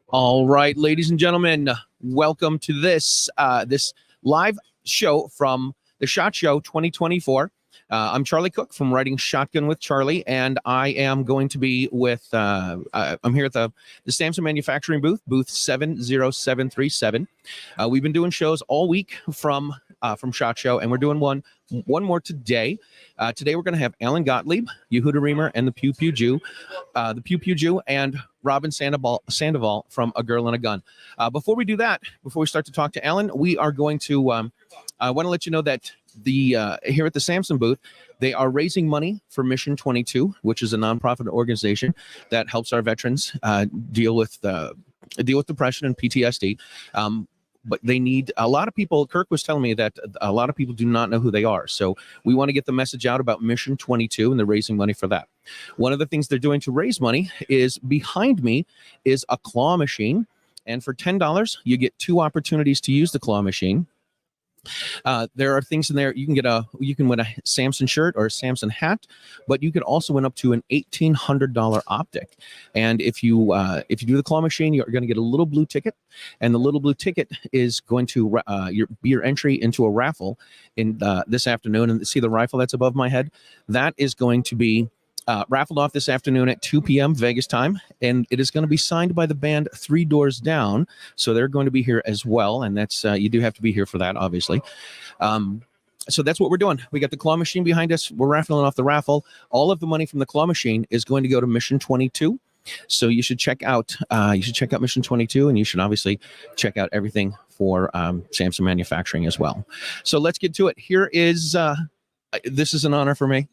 All right, ladies and gentlemen, welcome to this live show from the SHOT Show 2024. I'm Charlie Cook from Writing Shotgun with Charlie, and I am going to be with, I'm here at the Samson Manufacturing booth 70737. We've been doing shows all week from SHOT Show, and we're doing one more today. Today we're going to have Alan Gottlieb, Yehuda Reamer, and the Pew Pew Jew, and Robin Sandoval from A Girl and a Gun. Before we do that, before we start to talk to Alan, we are going to, I want to let you know that here at the Samson booth, they are raising money for Mission 22, which is a nonprofit organization that helps our veterans deal with depression and PTSD. But they need a lot of people. Kirk was telling me that a lot of people do not know who they are. So we want to get the message out about Mission 22, and they're raising money for that. One of the things they're doing to raise money is behind me is a claw machine. And for $10, you get 2 opportunities to use the claw machine. There are things in there. You can win a Samson shirt or a Samson hat, but you could also win up to an $1,800 optic. And if you do the claw machine, you're going to get a little blue ticket, and the little blue ticket is going to be your entry into a raffle in this afternoon. And see the rifle that's above my head? That is going to be raffled off this afternoon at 2 p.m. Vegas time, and it is going to be signed by the band 3 Doors Down, so they're going to be here as well, and that's you do have to be here for that, obviously. So that's what we're doing. We got the claw machine behind us. We're raffling off the raffle. All of the money from the claw machine is going to go to Mission 22. So you should check out Mission 22, and you should obviously check out everything for Samson Manufacturing as well. So let's get to it. Here is this is an honor for me.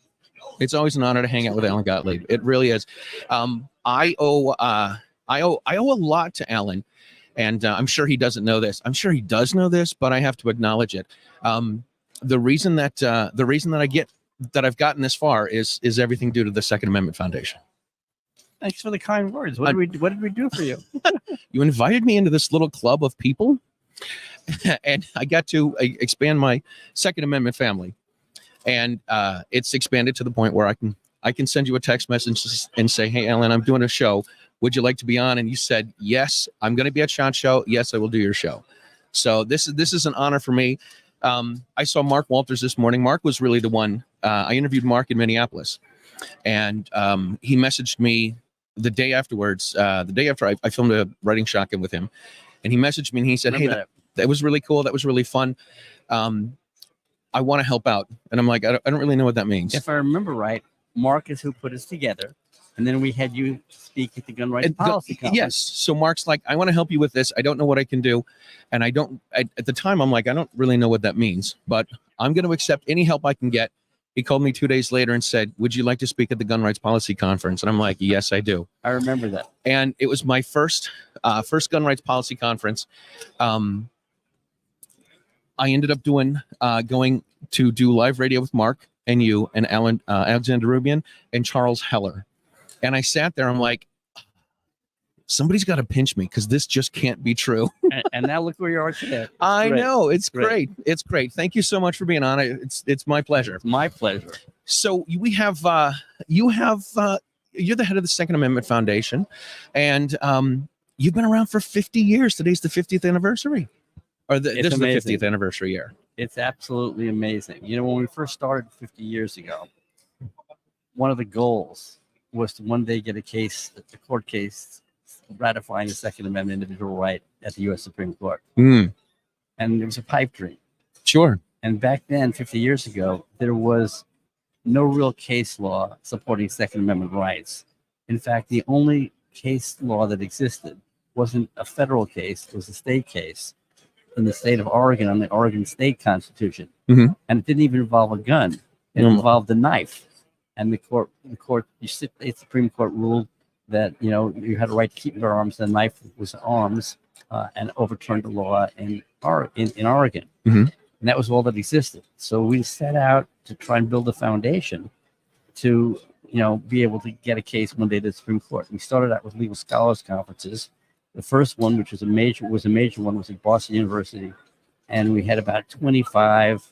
It's always an honor to hang out with Alan Gottlieb. It really is. I owe a lot to Alan, and I'm sure he doesn't know this. I'm sure he does know this, but I have to acknowledge it. The reason that I've gotten this far is everything due to the Second Amendment Foundation. Thanks for the kind words. What did we do for you? You invited me into this little club of people, and I got to expand my Second Amendment family. And it's expanded to the point where I can send you a text message and say, "Hey, Alan, I'm doing a show. Would you like to be on?" And you said, "Yes, I'm going to be at SHOT Show. Yes, I will do your show." So this is an honor for me. I saw Mark Walters this morning. Mark was really the one. I interviewed Mark in Minneapolis, and he messaged me the day afterwards. The day after I filmed a Writing Shotgun with him, and he messaged me and he said, "Hey, that was really cool. That was really fun. I want to help out." And I'm like, I don't really know what that means. If I remember right, Mark is who put us together. And then we had you speak at the Gun Rights Policy Conference. Yes. So Mark's like, "I want to help you with this. I don't know what I can do." And at the time, I'm like, I don't really know what that means, but I'm going to accept any help I can get. He called me 2 days later and said, "Would you like to speak at the Gun Rights Policy Conference?" And I'm like, "Yes, I do." I remember that. And it was my first Gun Rights Policy Conference. I ended up going to do live radio with Mark and you and Alexander Rubian and Charles Heller. And I sat there, I'm like, somebody's got to pinch me because this just can't be true. and now look where you are today. I know. It's great. It's great. Thank you so much for being on. It's my pleasure. It's my pleasure. So you're the head of the Second Amendment Foundation, and you've been around for 50 years. Today's the 50th anniversary. This is the 50th anniversary year. It's absolutely amazing. You know, when we first started 50 years ago, one of the goals was to one day get a court case ratifying the Second Amendment individual right at the U.S. Supreme Court. And it was a pipe dream. Sure. And back then, 50 years ago, there was no real case law supporting Second Amendment rights. In fact, the only case law that existed wasn't a federal case, it was a state case in the state of Oregon on the Oregon State Constitution. And it didn't even involve a gun. It involved a knife. And the Supreme Court ruled that, you know, you had a right to keep your arms, the knife was arms, and overturned the law in Oregon. And that was all that existed. So we set out to try and build a foundation to, you know, be able to get a case one day to the Supreme Court. We started out with legal scholars conferences. The first one, which was a major one, was at Boston University, and we had about 25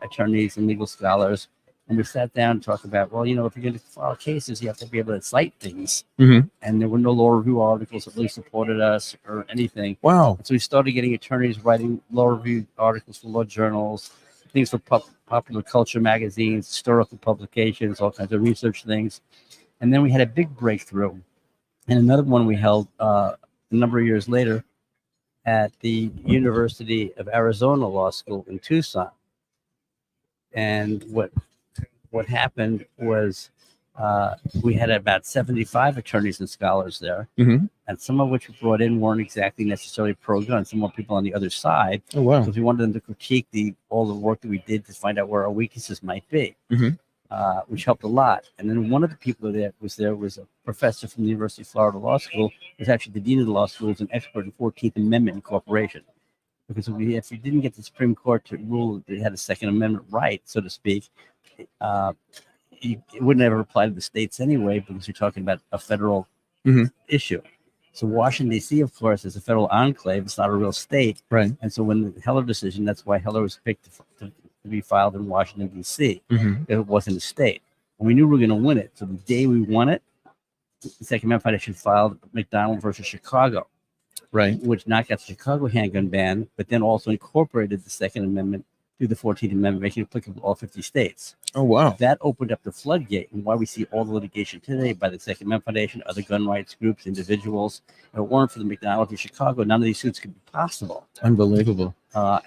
attorneys and legal scholars, and we sat down and talked about, well, if you're going to file cases, you have to be able to cite things. Mhm. And there were no law review articles that really supported us or anything. Wow. So we started getting attorneys writing law review articles for law journals, things for popular culture magazines, historical publications, all kinds of research things. And then we had a big breakthrough. And another one we held a number of years later at the University of Arizona Law School in Tucson. And what happened was we had about 75 attorneys and scholars there, Mhm. and some of which we brought in weren't exactly necessarily pro-gun. Some more people on the other side, Oh, wow. because we wanted them to critique all the work that we did to find out where our weaknesses might be, Mhm. which helped a lot. And then one of the people that was there was a professor from the University of Florida Law School, was actually the dean of the law school, was an expert in 14th Amendment incorporation. Because if we didn't get the Supreme Court to rule that they had a Second Amendment right, so to speak, it wouldn't ever apply to the states anyway, because you're talking about a federal Mhm. issue. So Washington, D.C., of course, is a federal enclave. It's not a real state. Right. And so when the Heller decision, that's why Heller was picked to be filed in Washington, D.C. Mhm. It wasn't a state. And we knew we were going to win it. So the day we won it, the Second Amendment Foundation filed McDonald versus Chicago, Right. which knocked out the Chicago handgun ban, but then also incorporated the Second Amendment through the 14th Amendment, making it applicable to all 50 states. Oh, wow. That opened up the floodgate, and why we see all the litigation today by the Second Amendment Foundation, other gun rights groups, individuals. If it weren't for the McDonald v. Chicago, none of these suits could be possible. Unbelievable. One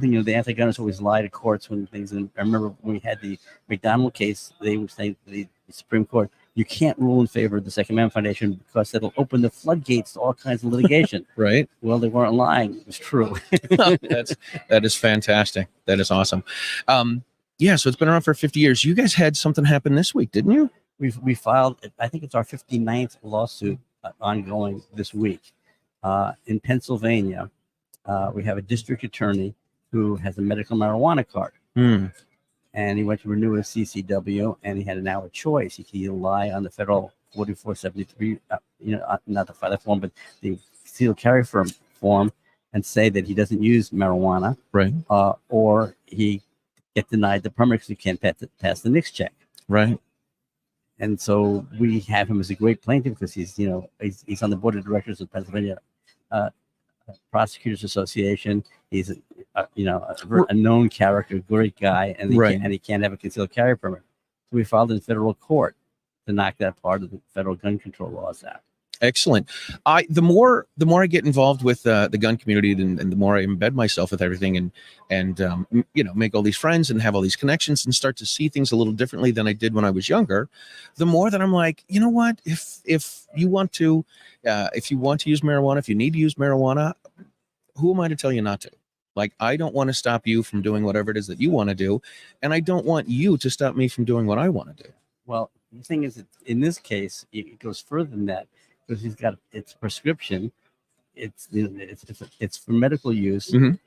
thing, the anti-gunners always lie to courts when things. And I remember when we had the McDonald case, they would say the Supreme Court, you can't rule in favor of the Second Amendment Foundation because it'll open the floodgates to all kinds of litigation. Right. Well, they weren't lying; it was true. That is fantastic. That is awesome. Yeah, so it's been around for 50 years. You guys had something happen this week, didn't you? We filed, I think it's our 59th lawsuit ongoing this week. In Pennsylvania, we have a district attorney who has a medical marijuana card. And he went to renew his CCW, and he had now a choice. He could either lie on the federal 4473, not the file form, but the concealed carry form, and say that he doesn't use marijuana, Right. Or he get denied the permit because he can't pass the NICS check. Right. And so we have him as a great plaintiff because he's on the board of directors of Pennsylvania Prosecutors Association. He's a known character, great guy, and he can't have a concealed carry permit. So we filed in federal court to knock that part of the federal gun control laws out. Excellent. The more I get involved with the gun community, and the more I embed myself with everything, and make all these friends and have all these connections and start to see things a little differently than I did when I was younger, the more that I'm like, you know what? If you want to use marijuana, if you need to use marijuana, who am I to tell you not to? Like, I don't want to stop you from doing whatever it is that you want to do, and I don't want you to stop me from doing what I want to do. Well, the thing is, in this case, it goes further than that. Because he's got its prescription, it's for medical use, Mhm.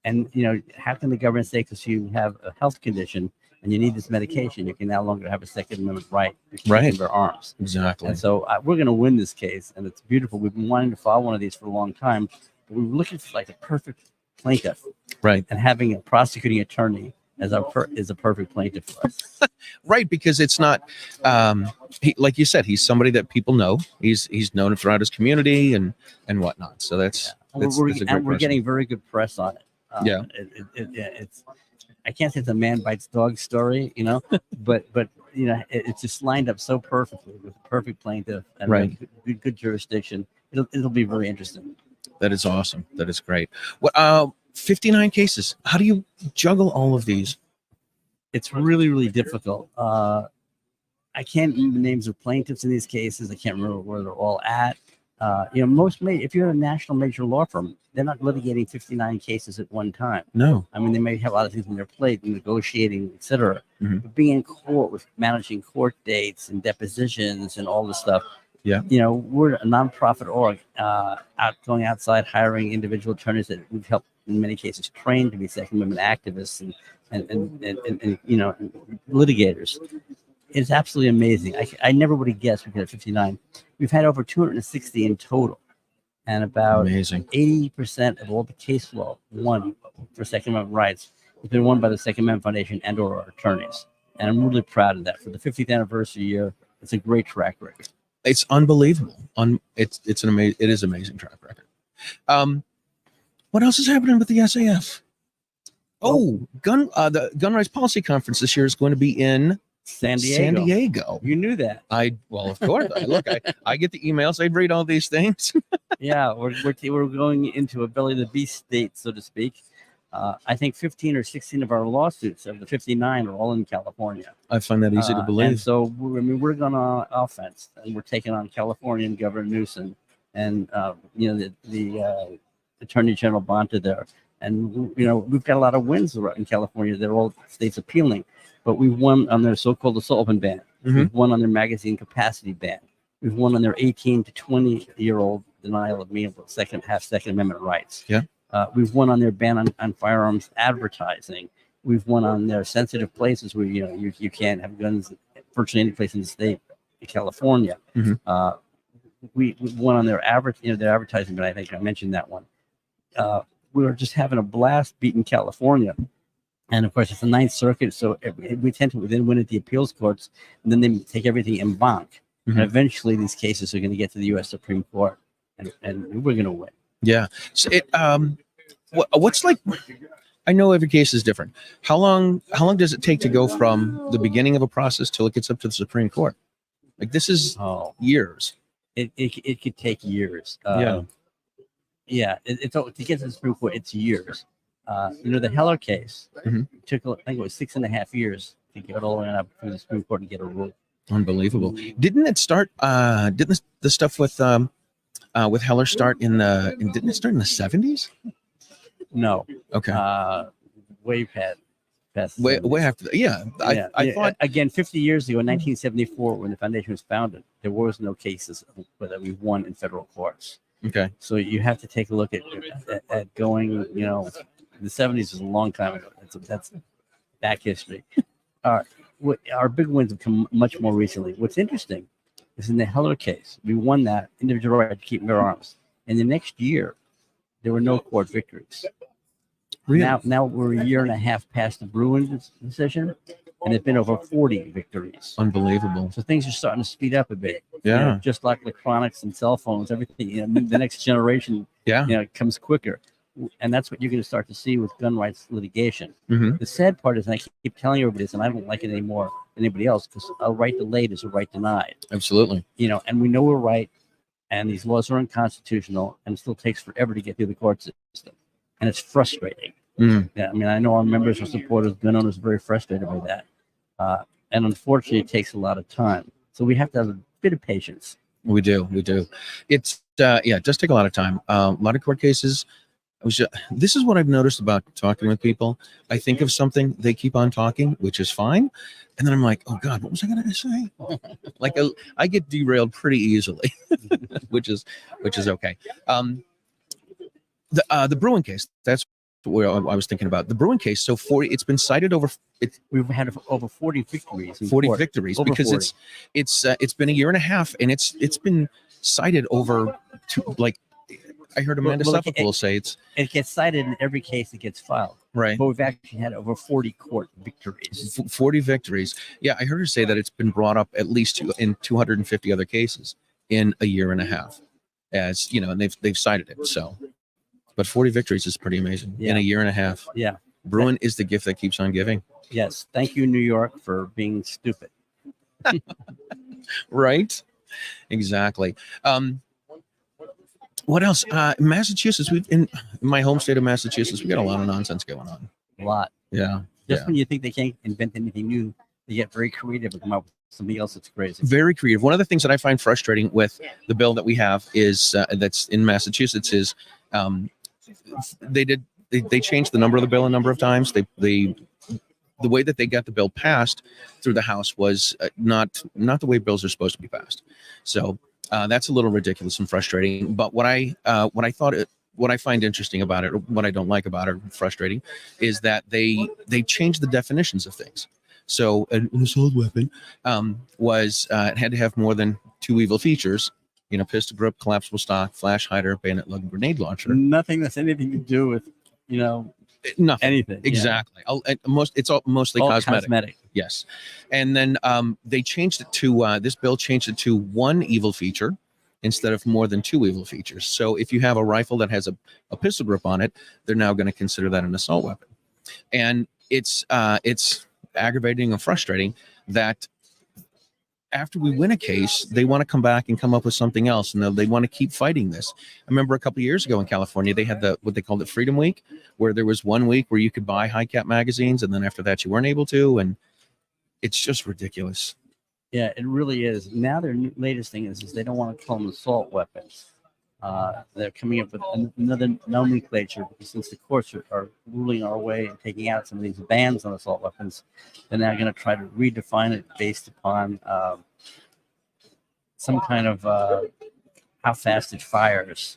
And how can the government say because you have a health condition and you need this medication, you can no longer have a Second Amendment right to bear arms? Exactly. And so we're going to win this case, and it's beautiful. We've been wanting to file one of these for a long time, but we were looking for like a perfect plaintiff, Right. and having a prosecuting attorney is a perfect plaintiff for us. Right, because it's not, like you said, he's somebody that people know. He's known throughout his community and whatnot. So that's a great we're getting very good press on it. Yeah. It's I can't say it's a man bites dog story, but it's just lined up so perfectly with a perfect plaintiff and Right. good jurisdiction. It'll be very interesting. That is awesome. That is great. What 59 cases. How do you juggle all of these? It's really, really difficult. I can't remember the names of plaintiffs in these cases. I can't remember where they're all at. If you're a national major law firm, they're not litigating 59 cases at one time. No. I mean, they may have a lot of things on their plate, negotiating, etc. Mhm. But being in court with managing court dates and depositions and all this stuff. Yeah. We're a nonprofit org, going outside, hiring individual attorneys that we've helped in many cases train to be Second Amendment activists and litigators. It's absolutely amazing. I never would have guessed we could have 59. We've had over 260 in total. and about Amazing. 80% of all the case law won for Second Amendment rights has been won by the Second Amendment Foundation and/or our attorneys. And I'm really proud of that. For the 50th anniversary year, it's a great track record. It's unbelievable. It is amazing track record. What else is happening with the SAF? Oh, the gun rights policy conference this year is going to be in San Diego. San Diego. You knew that. Well, of course. I get the emails. I read all these things. Yeah, we're going into a belly of the beast state, so to speak. I think 15 or 16 of our lawsuits of the 59 are all in California. I find that easy to believe. And so we're going on offense, and we're taking on Californian Governor Newsom and the Attorney General Bonta there. And we've got a lot of wins in California. They're all states appealing, but we've won on their so-called assault ban. Mm-hmm. We've won on their magazine capacity ban. We've won on their 18 to 20-year-old denial of meaningful Second Amendment rights. Yeah. We've won on their ban on firearms advertising. We've won on their sensitive places where you can't have guns virtually any place in the state, in California. Mm-hmm. We won on their advertising, but I think I mentioned that one. We were just having a blast beating California. And of course, it's the Ninth Circuit, so we tend to then win at the appeals courts, and then they take everything en banc. Mm-hmm. And eventually, these cases are going to get to the U.S. Supreme Court, and we're going to win. Yeah. So what's like? I know every case is different. How long does it take to go from the beginning of a process till it gets up to the Supreme Court? Like this is years. It could take years. Yeah. To get to the Supreme Court, it's years. The Heller case took, I think it was 6.5 years to get all the way up through the Supreme Court and get a rule. Unbelievable. Didn't it start? Didn't the stuff with Heller start didn't it start in the 70s? No. Okay. Way past. Way after. Yeah. I thought again 50 years ago in 1974 when the foundation was founded, there was no cases that we won in federal courts. Okay. So you have to take a look at going. The 70s is a long time ago. That's back history. Our big wins have come much more recently. What's interesting is in the Heller case, we won that individual right to keep and bear arms. And the next year, there were no court victories. Really? Now we're a year and a half past the Bruin decision, and there's been over 40 victories. Unbelievable. So things are starting to speed up a bit. Yeah. Just like electronics and cell phones, everything. The next generation, comes quicker. And that's what you're going to start to see with gun rights litigation. Mm-hmm. The sad part is, and I keep telling everybody this, and I don't like it anymore than anybody else, because a right delayed is a right denied. Absolutely. And we know we're right, and these laws are unconstitutional, and it still takes forever to get through the court system. And it's frustrating. Mm-hmm. Yeah, I mean, I know our members or supporters, gun owners, are very frustrated by that. And unfortunately, it takes a lot of time. So we have to have a bit of patience. We do. It's, it does take a lot of time. A lot of court cases. This is what I've noticed about talking with people. I think of something, they keep on talking, which is fine. And then I'm like, oh God, what was I going to say? Like I get derailed pretty easily, which is okay. The Bruin case, that's where I was thinking about the Bruin case. So it's been cited we've had over 40 victories. 40 victories over because 40. it's been a year and a half, and it's been cited over I heard Amanda Suffolk say it gets cited in every case that gets filed. Right. But we've actually had over 40 court victories. 40 victories. Yeah, I heard her say that it's been brought up at least in 250 other cases in a year and a half, as and they've cited it. So, but 40 victories is pretty amazing in a year and a half. Yeah. Bruin is the gift that keeps on giving. Yes. Thank you, New York, for being stupid. Right. Exactly. What else? Massachusetts. In my home state of Massachusetts, we got a lot of nonsense going on. A lot. Yeah. Just when you think they can't invent anything new, they get very creative and come up with something else that's crazy. Very creative. One of the things that I find frustrating with the bill that we have is that's in Massachusetts is they changed the number of the bill a number of times. The way that they got the bill passed through the House was not the way bills are supposed to be passed. So. That's a little ridiculous and frustrating. But what I find interesting about it, or what I don't like about it, frustrating, is that they changed the definitions of things. So an assault weapon it had to have more than two evil features, pistol grip, collapsible stock, flash hider, bayonet lug, and grenade launcher. Nothing that's anything to do with, Nothing. anything. Exactly. It's all mostly All cosmetic. Yes. And then they changed it to this bill changed it to one evil feature instead of more than two evil features. So if you have a rifle that has a pistol grip on it, they're now going to consider that an assault weapon. And it's aggravating and frustrating that after we win a case, they want to come back and come up with something else, and they want to keep fighting this. I remember a couple of years ago in California, they had what they called it Freedom Week, where there was 1 week where you could buy high cap magazines, and then after that you weren't able to, and it's just ridiculous. Yeah, it really is. Now their latest thing is they don't want to call them assault weapons. They're coming up with another nomenclature because since the courts are ruling our way and taking out some of these bans on assault weapons, they're now going to try to redefine it based upon some kind of how fast it fires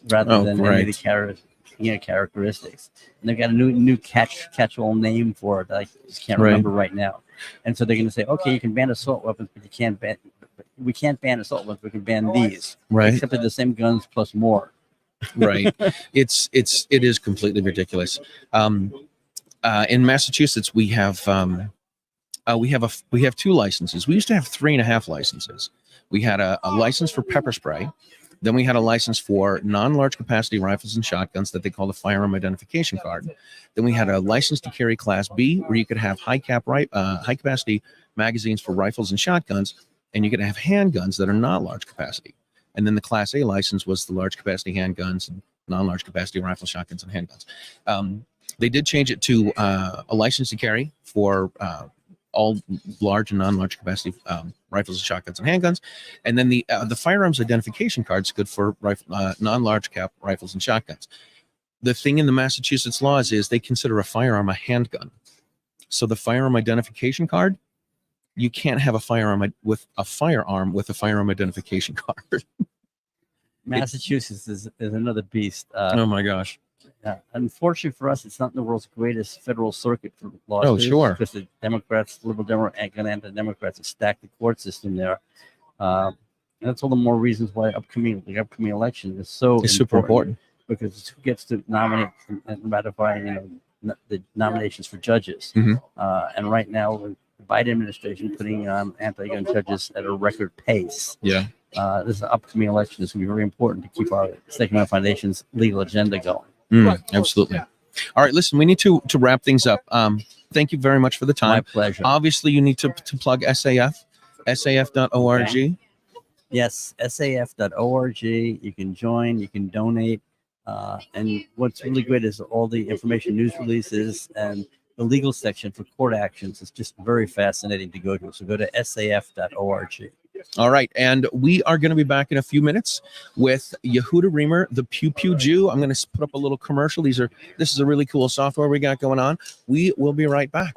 rather than any of the characteristics. And they've got a new catch-all name for it that I just can't remember right now. And so they're going to say, okay, you can ban assault weapons, but we can't ban assault weapons. We can ban these, except they're the same guns plus more. Right. It is completely ridiculous. In Massachusetts, we have two licenses. We used to have 3.5 licenses. We had a license for pepper spray. Then we had a license for non-large capacity rifles and shotguns that they call the firearm identification card. Then we had a license to carry Class B, where you could have high capacity magazines for rifles and shotguns, and you could have handguns that are not large capacity. And then the Class A license was the large capacity handguns and non-large capacity rifles, shotguns, and handguns. They did change it to a license to carry for all large and non-large capacity rifles and shotguns and handguns, and then the firearms identification card is good for non-large cap rifles and shotguns. The thing in the Massachusetts laws is they consider a firearm a handgun. So the firearm identification card, you can't have a firearm with a firearm identification card. Massachusetts is another beast. Oh my gosh. Unfortunately for us, it's not the world's greatest federal circuit for lawsuits. Oh, sure. Because the Democrats, liberal Democrats, and anti-Democrats have stacked the court system there. And that's all the more reasons why the upcoming election is super important. Because it's who gets to nominate and ratify, the nominations for judges. Mm-hmm. And right now, the Biden administration putting anti-gun judges at a record pace. Yeah. This upcoming election is going to be very important to keep our Second Amendment Foundation's legal agenda going. Absolutely. All right, listen, we need to wrap things up. Thank you very much for the time. My pleasure. Obviously, you need to plug SAF, saf.org. Okay. Yes, saf.org. You can join, you can donate. And what's really great is all the information, news releases, and the legal section for court actions is just very fascinating to go to. So go to saf.org. All right, and we are going to be back in a few minutes with Yehuda Reamer, the Pew Pew Jew. I'm going to put up a little commercial. This is a really cool software we got going on. We will be right back.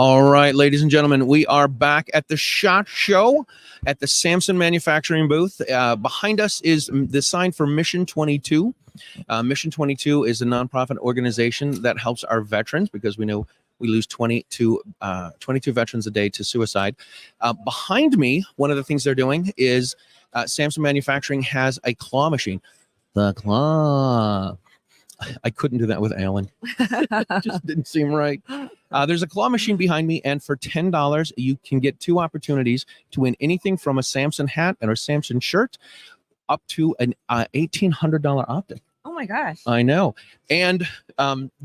All right, ladies and gentlemen, we are back at the SHOT Show at the Samson Manufacturing booth. Behind us is the sign for Mission 22. Mission 22 is a nonprofit organization that helps our veterans because we know we lose 22 veterans a day to suicide. Behind me, one of the things they're doing is Samson Manufacturing has a claw machine. The claw. I couldn't do that with Alan. Just didn't seem right. There's a claw machine behind me, and for $10, you can get 2 opportunities to win anything from a Samson hat and a Samson shirt up to an $1,800 optic. Oh my gosh. I know. And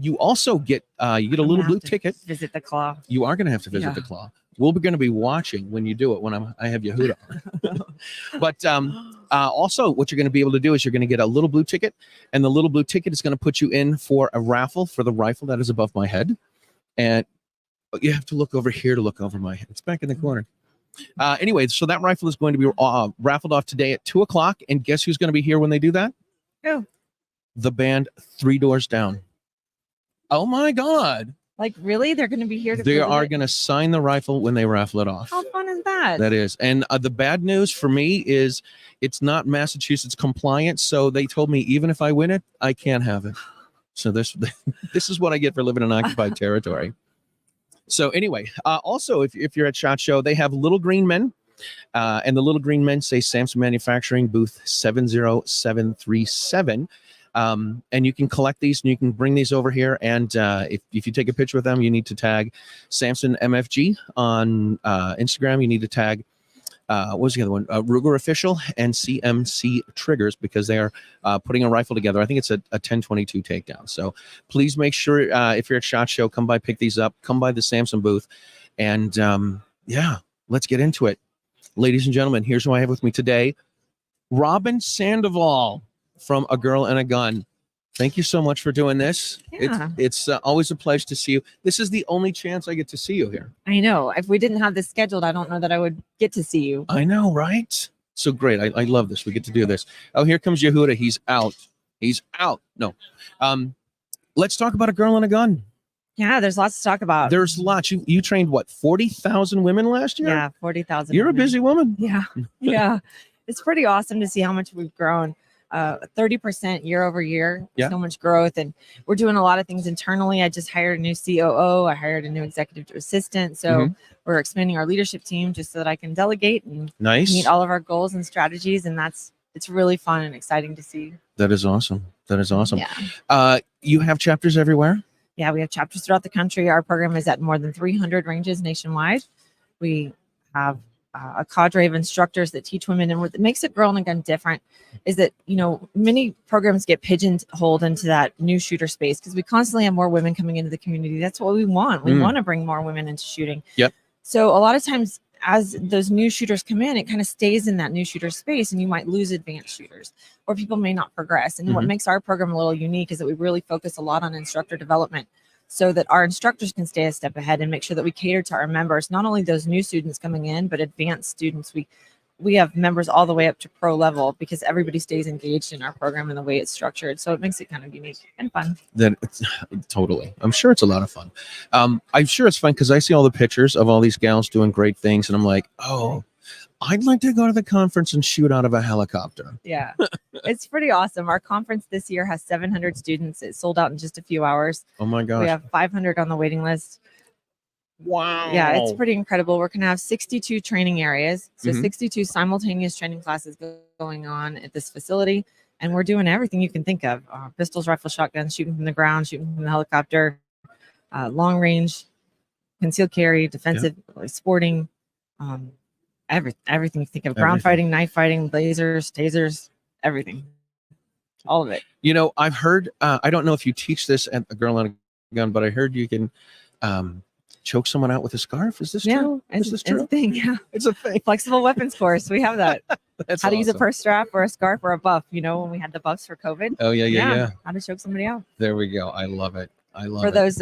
you also get a little blue ticket. Visit the claw. You are going to have to visit the claw. We're going to be watching when you do it when I have Yehuda on. But also what you're going to be able to do is you're going to get a little blue ticket, and the little blue ticket is going to put you in for a raffle for the rifle that is above my head. And you have to look over here to look over my head. It's back in the corner. Anyway, so that rifle is going to be raffled off today at 2:00. And guess who's going to be here when they do that? Who? The band 3 Doors Down. Oh my God. Like, really? They're going to be here to They are going to sign the rifle when they raffle it off. How fun is that? That is. And the bad news for me is it's not Massachusetts compliant. So they told me even if I win it, I can't have it. So this is what I get for living in occupied territory. So anyway, also, if you're at SHOT Show, they have little green men. And the little green men say Samson Manufacturing, booth 70737. And you can collect these and you can bring these over here. And if you take a picture with them, you need to tag Samson Mfg on Instagram. You need to tag, what was the other one? Ruger Official and CMC Triggers, because they are putting a rifle together. I think it's a 1022 takedown. So please make sure if you're at SHOT Show, come by, pick these up, come by the Samson booth. And yeah, let's get into it. Ladies and gentlemen, here's who I have with me today. Robin Sandoval from A Girl and a Gun. Thank you so much for doing this. Yeah. It's always a pleasure to see you. This is the only chance I get to see you here. I know. If we didn't have this scheduled, I don't know that I would get to see you. I know, right? So great. I love this. We get to do this. Oh, here comes Yehuda. He's out. He's out. No. Let's talk about A Girl and a Gun. Yeah, there's lots to talk about. There's lots. You trained, what, 40,000 women last year? Yeah, 40,000. You're a busy woman. Yeah. Yeah. It's pretty awesome to see how much we've grown. 30% year over year. Yeah. So much growth. And we're doing a lot of things internally. I just hired a new COO. I hired a new executive assistant. So we're expanding our leadership team just so that I can delegate and meet all of our goals and strategies. And it's really fun and exciting to see. That is awesome. That is awesome. Yeah. You have chapters everywhere? Yeah, we have chapters throughout the country. Our program is at more than 300 ranges nationwide. We have a cadre of instructors that teach women. And what makes A Girl and a Gun different is that, many programs get pigeonholed into that new shooter space because we constantly have more women coming into the community. That's what we want. We want to bring more women into shooting. Yep. So a lot of times as those new shooters come in, it kind of stays in that new shooter space and you might lose advanced shooters or people may not progress. And what makes our program a little unique is that we really focus a lot on instructor development so that our instructors can stay a step ahead and make sure that we cater to our members, not only those new students coming in, but advanced students. We have members all the way up to pro level because everybody stays engaged in our program and the way it's structured. So it makes it kind of unique and fun. Totally. I'm sure it's a lot of fun. I'm sure it's fun because I see all the pictures of all these gals doing great things. And I'm like, oh, I'd like to go to the conference and shoot out of a helicopter. Yeah, it's pretty awesome. Our conference this year has 700 students. It sold out in just a few hours. Oh my gosh. We have 500 on the waiting list. Wow. Yeah, it's pretty incredible. We're going to have 62 training areas. So 62 simultaneous training classes going on at this facility. And we're doing everything you can think of. Pistols, rifles, shotguns, shooting from the ground, shooting from the helicopter, long range, concealed carry, defensive, sporting, everything you think of. Ground fighting, knife fighting, lasers, tasers, everything. All of it. I've heard, I don't know if you teach this at A Girl and a Gun, but I heard you can choke someone out with a scarf. Is this true? Is this true? It's a thing. Yeah, it's a thing. Flexible weapons course. We have that. That's how to awesome. use a purse strap or a scarf or a buff. When we had the buffs for COVID. Oh yeah. How to choke somebody out. There we go. I love it. For those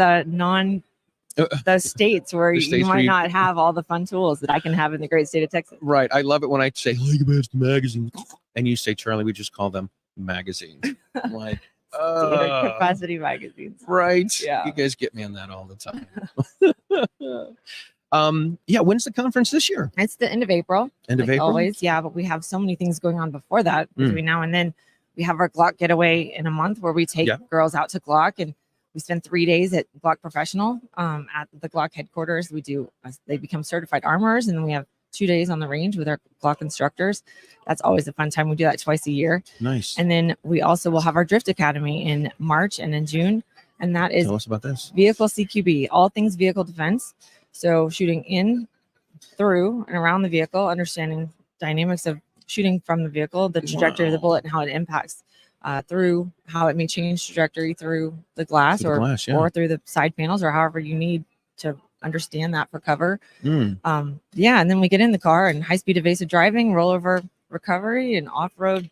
those states where you might not have all the fun tools that I can have in the great state of Texas. Right. I love it when I say, "Look at the magazine," and you say, "Charlie, we just call them magazines." I'm like, Standard capacity magazines. Right. Yeah. You guys get me on that all the time. Yeah. When's the conference this year? It's the end of April. End of like April? Always. Yeah. But we have so many things going on before that between now and then. We have our Glock getaway in a month where we take girls out to Glock, and we spend 3 days at Glock Professional at the Glock headquarters. They become certified armorers, and then we have 2 days on the range with our Glock instructors. That's always a fun time. We do that twice a year. Nice. And then we also will have our Drift Academy in March and in June. And that is Tell us about this. vehicle CQB, all things vehicle defense. So shooting in, through, and around the vehicle, understanding dynamics of shooting from the vehicle, the trajectory of the bullet, and how it impacts through, how it may change trajectory through the glass, or through the side panels, or however you need to understand that for cover. And then we get in the car and high-speed evasive driving, rollover recovery, and off-road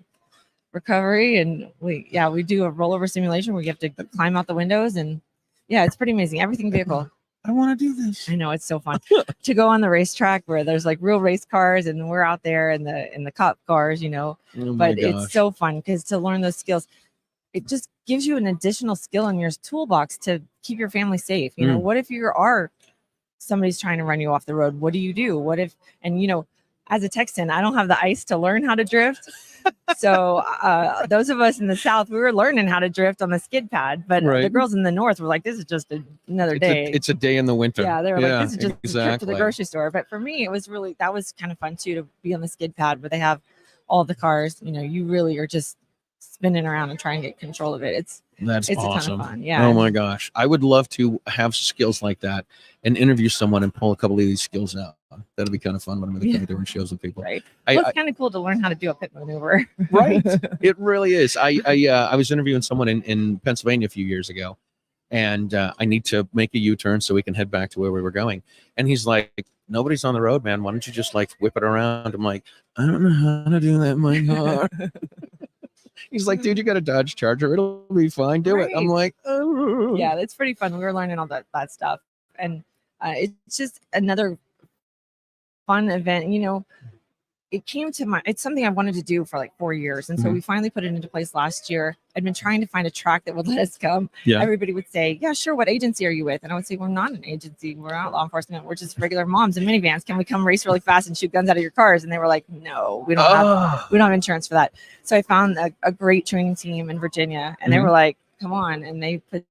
recovery. And we do a rollover simulation where you have to climb out the windows, and it's pretty amazing. Everything vehicle. I want to do this. I know, it's so fun to go on the racetrack where there's like real race cars, and we're out there in the cop cars, but it's so fun because to learn those skills, it just gives you an additional skill in your toolbox to keep your family safe. What if somebody's trying to run you off the road? What do you do? What if, as a Texan, I don't have the ice to learn how to drift. So those of us in the South, we were learning how to drift on the skid pad, but the girls in the North were like, this is just another day. It's a day in the winter. Yeah, they were like, this is just a trip to the grocery store. But for me, that was kind of fun too, to be on the skid pad where they have all the cars. You really are just spinning around and trying to get control of it. It's awesome. A ton of fun. Yeah. Oh my gosh. I would love to have skills like that and interview someone and pull a couple of these skills out. That'll be kind of fun when I'm in the doing shows with people. Right. It's kind of cool to learn how to do a pit maneuver. Right. It really is. I was interviewing someone in Pennsylvania a few years ago, and I need to make a U-turn so we can head back to where we were going. And he's like, nobody's on the road, man. Why don't you just like whip it around? I'm like, I don't know how to do that in my car. He's like, dude, you got a Dodge Charger. It'll be fine. Do it. I'm like, oh. Yeah, it's pretty fun. We were learning all that stuff. And it's just another fun event. It came to it's something I wanted to do for like 4 years. And so we finally put it into place last year. I'd been trying to find a track that would let us come. Yeah. Everybody would say, yeah, sure. What agency are you with? And I would say, we're not an agency. We're not law enforcement. We're just regular moms in minivans. Can we come race really fast and shoot guns out of your cars? And they were like, no, we don't have insurance for that. So I found a great training team in Virginia, and they were like, come on. And they put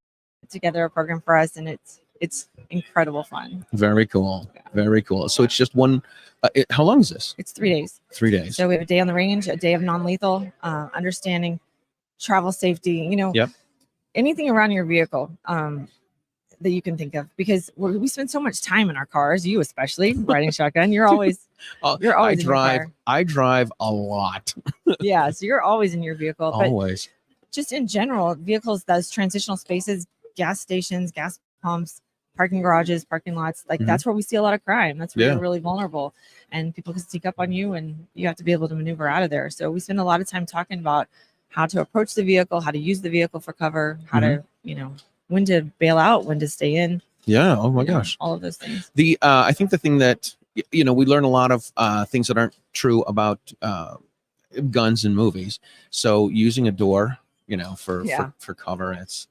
together a program for us, and it's incredible fun. Very cool. Yeah. Very cool. So it's just one. How long is this? It's 3 days. 3 days. So we have a day on the range, a day of non-lethal, understanding travel safety, anything around your vehicle that you can think of, because we spend so much time in our cars, you especially riding shotgun. You're always I drive a lot. Yeah. So you're always in your vehicle. Always. But just in general, vehicles, those transitional spaces, gas stations, gas pumps, parking garages, parking lots, that's where we see a lot of crime. That's where you're really vulnerable, and people can sneak up on you, and you have to be able to maneuver out of there. So we spend a lot of time talking about how to approach the vehicle, how to use the vehicle for cover, how to, when to bail out, when to stay in. Yeah. Oh my gosh. All of those things. I think the thing that, we learn a lot of things that aren't true about guns in movies. So using a door, for cover, it's,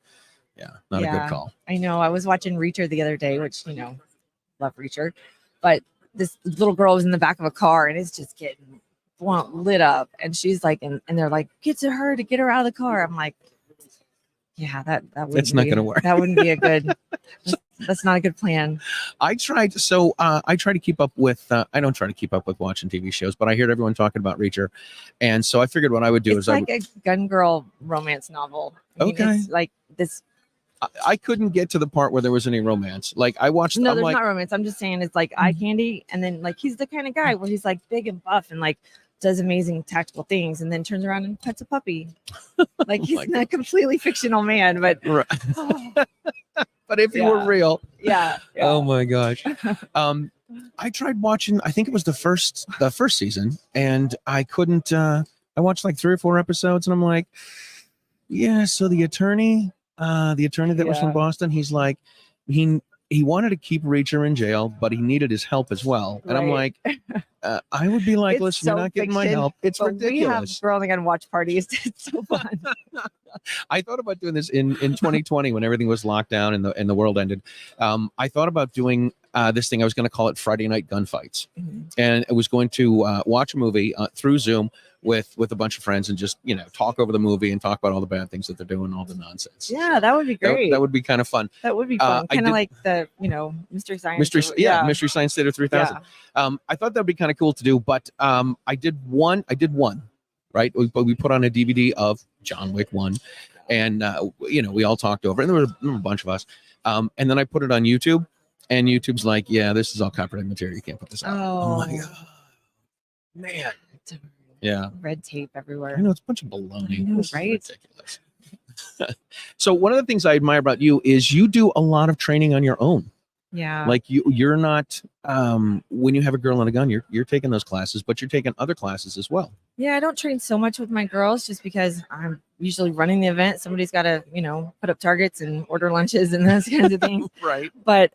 not a good call. I know. I was watching Reacher the other day, which, love Reacher, but this little girl was in the back of a car and it's just getting lit up. And she's like, and they're like, get to her to get her out of the car. I'm like, yeah, that wouldn't it's not going to work. That wouldn't be a good, that's not a good plan. I try to keep up with, I don't try to keep up with watching TV shows, but I heard everyone talking about Reacher. And so I figured what I would do it's like a gun girl romance novel. I mean, it's like this. I couldn't get to the part where there was any romance. Like I watched. No, there's not romance. I'm just saying it's like eye candy. And then like, he's the kind of guy where he's like big and buff and like does amazing tactical things, and then turns around and pets a puppy. Like he's not a completely fictional man, but right. But if he were real, yeah. Oh my gosh. I tried watching. I think it was the first season, and I couldn't. I watched like 3 or 4 episodes, and I'm like, yeah. So the attorney that was from Boston, he's like, he wanted to keep Reacher in jail, but he needed his help as well. And I'm like, I would be like, It's listen, so you're not getting my fiction, help. It's but we have ridiculous. Girl and Gun watch parties. It's so fun. I thought about doing this in 2020 when everything was locked down and the world ended. I thought about doing this thing. I was going to call it Friday Night Gunfights, and I was going to watch a movie through Zoom with a bunch of friends and just talk over the movie and talk about all the bad things that they're doing, all the nonsense. Yeah, that would be great. That would be kind of fun. That would be fun. I Kind did- of like the Mystery Science. Mystery Science Theater 3000. Yeah. I thought that'd be kind of cool to do, but I did one, right? We put on a DVD of John Wick 1, and we all talked over it, and there were a bunch of us. And then I put it on YouTube, and YouTube's like, yeah, this is all copyright material. You can't put this out. Oh my God. Man. Yeah. Red tape everywhere. I know, it's a bunch of baloney. I know, This is right? ridiculous. So one of the things I admire about you is you do a lot of training on your own. Yeah. Like you're not when you have a Girl and a Gun, you're taking those classes, but you're taking other classes as well. Yeah, I don't train so much with my girls just because I'm usually running the event. Somebody's got to, put up targets and order lunches and those kinds of things. Right. But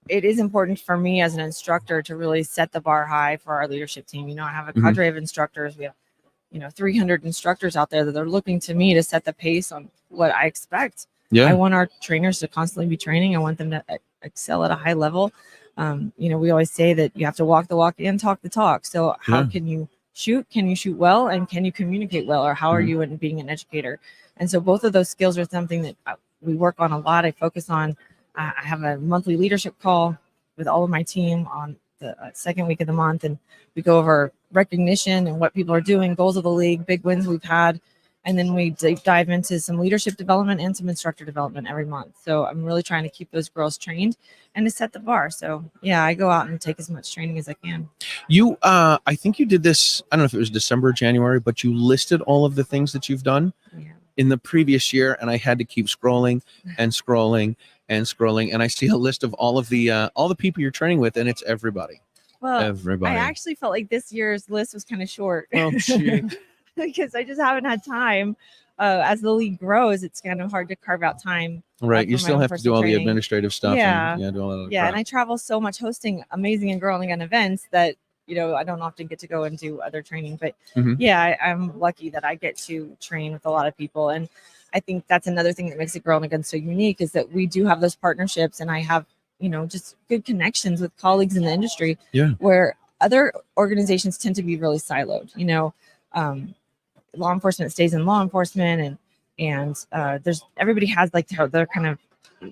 it is important for me as an instructor to really set the bar high for our leadership team. I have a cadre of instructors. We have 300 instructors out there that are looking to me to set the pace on what I expect. Yeah. I want our trainers to constantly be training. I want them to excel at a high level. We always say that you have to walk the walk and talk the talk. So how can you shoot? Can you shoot well? And can you communicate well? Or how are you in being an educator? And so both of those skills are something that we work on a lot. I focus on. I have a monthly leadership call with all of my team on the second week of the month, and we go over recognition and what people are doing, goals of the league, big wins we've had, and then we deep dive into some leadership development and some instructor development every month. So I'm really trying to keep those girls trained and to set the bar. So yeah, I go out and take as much training as I can. You, I think you did this, I don't know if it was December or January, but you listed all of the things that you've done in the previous year, and I had to keep scrolling and scrolling and scrolling, and I see a list of all the people you're training with, and it's everybody. Well, everybody. I actually felt like this year's list was kind of short. Oh, gee. Because I just haven't had time. As the league grows, it's kind of hard to carve out time. Right. for You my still own have to do personal all the training. administrative stuff. Yeah. And, do all that. Yeah, and I travel so much hosting amazing and Girl and Gun events that I don't often get to go and do other training. But I'm lucky that I get to train with a lot of people, and I think that's another thing that makes it Girl and Gun so unique is that we do have those partnerships, and I have just good connections with colleagues in the industry. Yeah. Where other organizations tend to be really siloed. Law enforcement stays in law enforcement, and there's everybody has like their kind of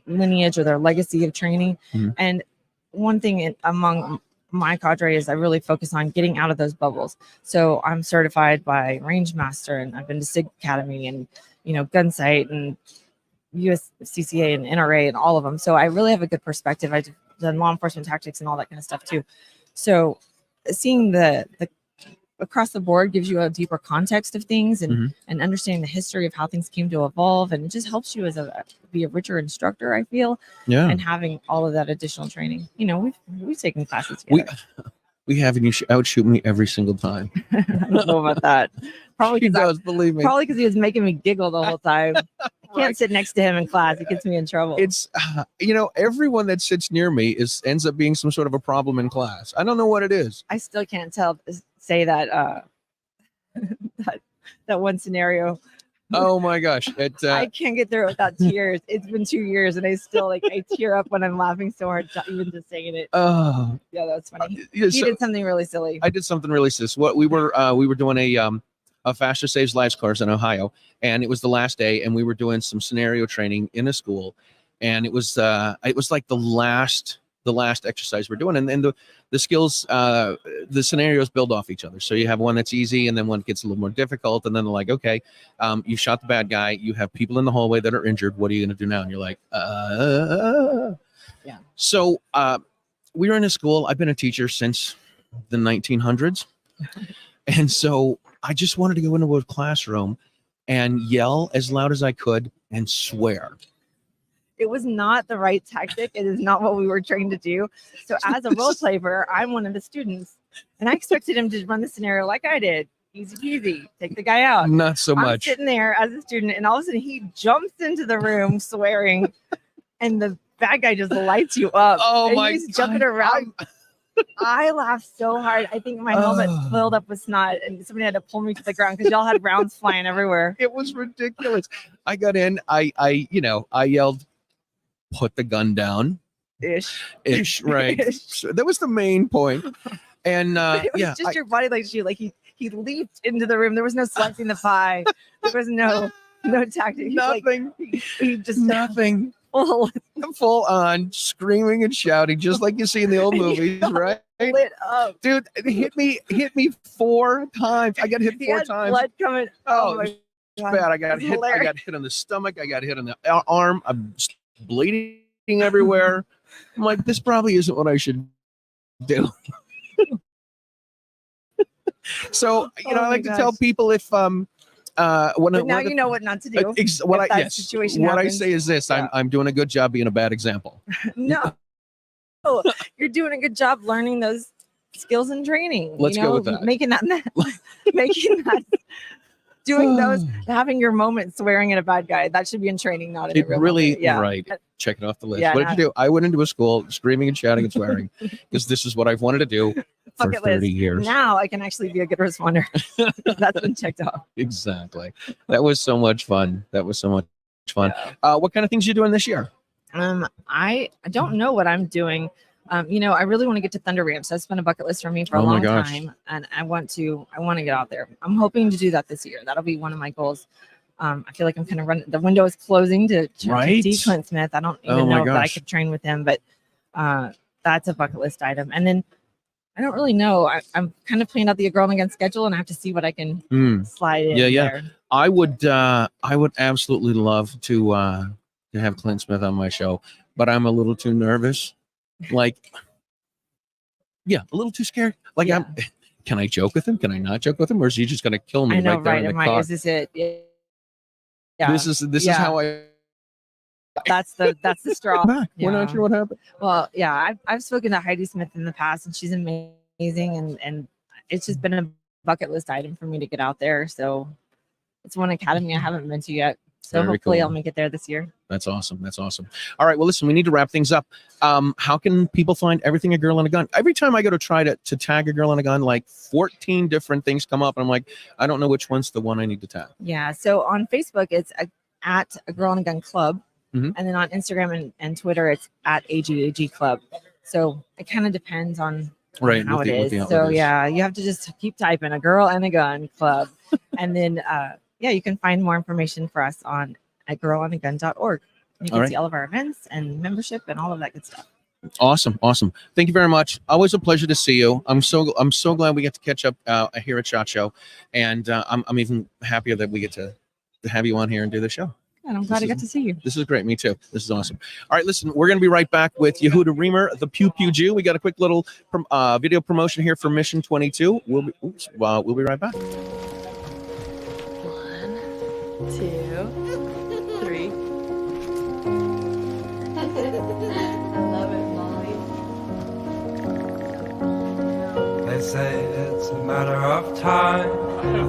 lineage or their legacy of training. And one thing among my cadre is I really focus on getting out of those bubbles. So I'm certified by Range Master, and I've been to SIG Academy and Gunsight and USCCA and NRA and all of them. So I really have a good perspective. I've done law enforcement tactics and all that kind of stuff too. So seeing the across the board gives you a deeper context of things and understanding the history of how things came to evolve, and it just helps you be a richer instructor, I feel. And having all of that additional training. We've taken classes together. We have, and you outshoot me every single time. I don't know about that. Probably He because does, believe me. Probably because he was making me giggle the whole time. I can't sit next to him in class. It gets me in trouble. It's everyone that sits near me ends up being some sort of a problem in class. I don't know what it is. I still can't say that that one scenario. Oh my gosh. I can't get through it without tears. It's been 2 years and I still I tear up when I'm laughing so hard even just saying it. Oh, yeah, that's funny. yeah, He did something really silly. I did something really silly. What we were doing a Faster Saves Lives course in Ohio, and it was the last day, and we were doing some scenario training in a school, and it was like the last exercise we're doing, and then the skills, the scenarios build off each other. So you have one that's easy, and then one gets a little more difficult, and then they're like, okay, you shot the bad guy, you have people in the hallway that are injured, what are you going to do now? And you're like, yeah. So we were in a school. I've been a teacher since the 1900s, and so I just wanted to go into a classroom and yell as loud as I could and swear. It was not the right tactic. It is not what we were trained to do. So as a role player, I'm one of the students, and I expected him to run the scenario like I did. Easy peasy, take the guy out. Not so much. I'm sitting there as a student, and all of a sudden he jumps into the room swearing, and the bad guy just lights you up. Oh and my he's jumping around. I laughed so hard. I think my helmet filled up with snot, and somebody had to pull me to the ground because y'all had rounds flying everywhere. It was ridiculous. I got in. I yelled, "Put the gun down." Ish, right? Ish. So that was the main point. And It was just your body language. Like he leaped into the room. There was no slicing the pie. There was no tactic. nothing. He just Nothing. Full on screaming and shouting, just like you see in the old movies, right? lit up. Dude, it hit me 4 times. I got hit He 4 had times. blood coming. Oh, my God. bad. I got It's hit. I hilarious. got hit on the stomach. I got hit on the arm. I'm bleeding everywhere. I'm like, this probably isn't what I should do. So, I Oh my like to tell gosh. people if But now you know what not to do. what if I that situation what I happens. say is this: Yeah. I'm doing a good job being a bad example. No, you're doing a good job learning those skills and training. Let's go with that. Making that, doing those, having your moment swearing at a bad guy. That should be in training, not in a It real really moment. Yeah. right. Check it off the list. Yeah, What did you do? I went into a school screaming and shouting and swearing because this is what I've wanted to do for Bucket 30 list. years. Now I can actually be a good responder. That's been checked off. Exactly. That was so much fun. Yeah. What kind of things you doing this year? I don't know what I'm doing. I really want to get to Thunder Ranch. That's been a bucket list for me for a Oh my long gosh. time, and I want to get out there. I'm hoping to do that this year. That'll be one of my goals. I feel like I'm kind of running. The window is closing to Right. see Clint Smith. I don't Oh even my know that I gosh. could train with him, but that's a bucket list item. And then I don't really know. I'm kind of playing out the Girl and Gun schedule, and I have to see what I can slide in. Yeah. There. I would absolutely love to have Clint Smith on my show, but I'm a little too nervous. Like, yeah, a little too scared. Like, Yeah. can I joke with him? Can I not joke with him? Or is he just going to kill me I know, right there right? in the Am I? car? Is this it? Yeah. This is Yeah. how I That's the straw. back. We're not Yeah. sure what happened. Well, yeah, I've spoken to Heidi Smith in the past, and she's amazing, and it's just been a bucket list item for me to get out there. So it's one academy I haven't been to yet. So Very hopefully cool. I'll make it there this year. That's awesome. All right. Well, listen, we need to wrap things up. How can people find everything A Girl and a Gun? Every time I go to try to tag A Girl and a Gun, like 14 different things come up. And I'm like, I don't know which one's the one I need to tag. Yeah. So on Facebook, it's at A Girl and a Gun Club. Mhm. And then on Instagram and Twitter, it's at AGAG Club. So it kind of depends on Right. how what it the- what is. the outlet So is. yeah, you have to just keep typing A Girl and a Gun Club. And then you can find more information for us on at girlandagun.org. You can All right. see all of our events and membership and all of that good stuff. Awesome. Thank you very much. Always a pleasure to see you. I'm so glad we get to catch up here at SHOT Show, and I'm even happier that we get to have you on here and do the show. And I'm glad I got to see you. This is great. Me too. This is awesome. All right, listen, we're going to be right back with Yehuda Reamer, the Pew Pew Jew. We got a quick little video promotion here for Mission 22. We'll be right back. 1, 2, 3. I love it, Molly. They say it's a matter of time,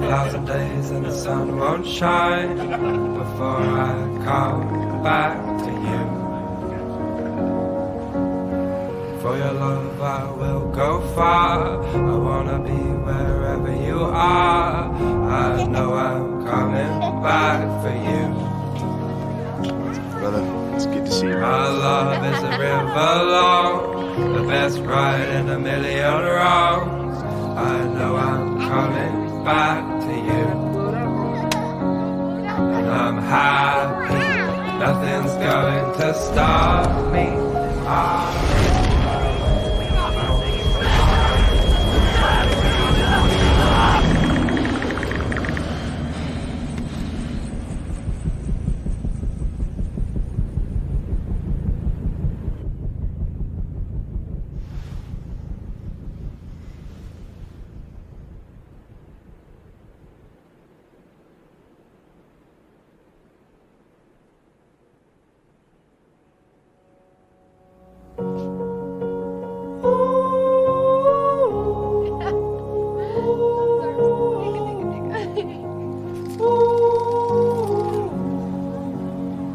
1,000 days and the sun won't shine before I come back to you. For your love I will go far, I wanna be wherever you are. I know I'm coming back for you. Brother, it's good to see you. My love is a river long, the best ride in a million wrongs. I know I'm coming back to you. And I'm happy, nothing's going to stop me.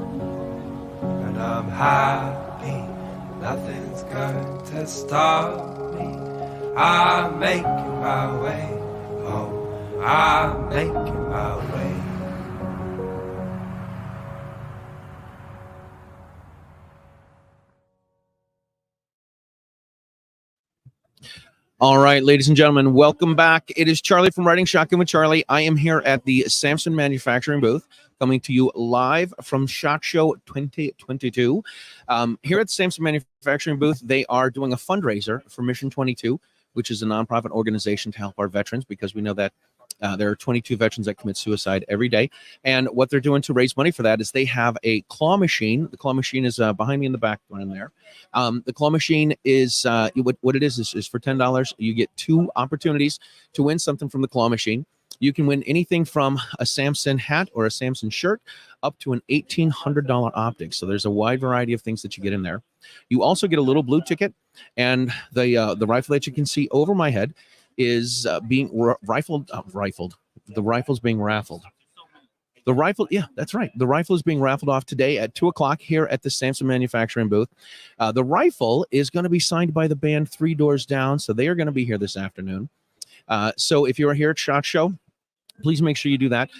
And I'm happy, nothing's going to stop me. I'm making my way home. I'm making my way. All right, ladies and gentlemen, welcome back. It is Charlie from Writing Shotgun with Charlie. I am here at the Samson Manufacturing booth, coming to you live from SHOT Show 2022. Here at the Samson Manufacturing booth, they are doing a fundraiser for Mission 22, which is a nonprofit organization to help our veterans, because we know that there are 22 veterans that commit suicide every day. And what they're doing to raise money for that is they have a claw machine. The claw machine is behind me in the background there. The claw machine is what it is for $10. You get 2 opportunities to win something from the claw machine. You can win anything from a Samson hat or a Samson shirt up to an $1,800 optic. So there's a wide variety of things that you get in there. You also get a little blue ticket, and the rifle that you can see over my head is being rifled. The rifle's being raffled. The rifle, yeah, that's right. The rifle is being raffled off today at 2:00 here at the Samson Manufacturing booth. The rifle is going to be signed by the band 3 Doors Down, so they are going to be here this afternoon. So if you're here at SHOT Show, please make sure you do that.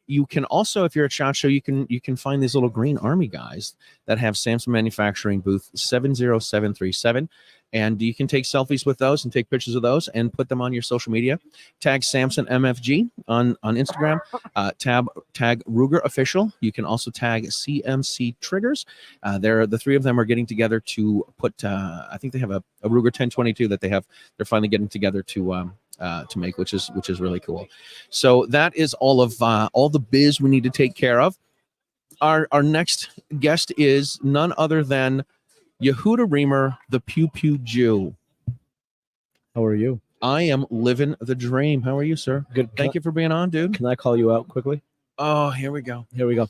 You can also, if you're at SHOT Show, you can find these little green army guys that have Samson Manufacturing booth 70737, and you can take selfies with those and take pictures of those and put them on your social media. Tag Samson Mfg on Instagram. Tag Ruger Official. You can also tag CMC Triggers. The 3 of them are getting together to put. I think they have a Ruger 1022 that they're finally getting together to make, which is really cool. So that is all the biz we need to take care of. Our next guest is none other than Yehuda Reamer, the Pew Pew Jew. How are you? I am living the dream. How are you, sir? Good. Thank you for being on, dude. Can I call you out quickly? Oh, here we go. Here we go.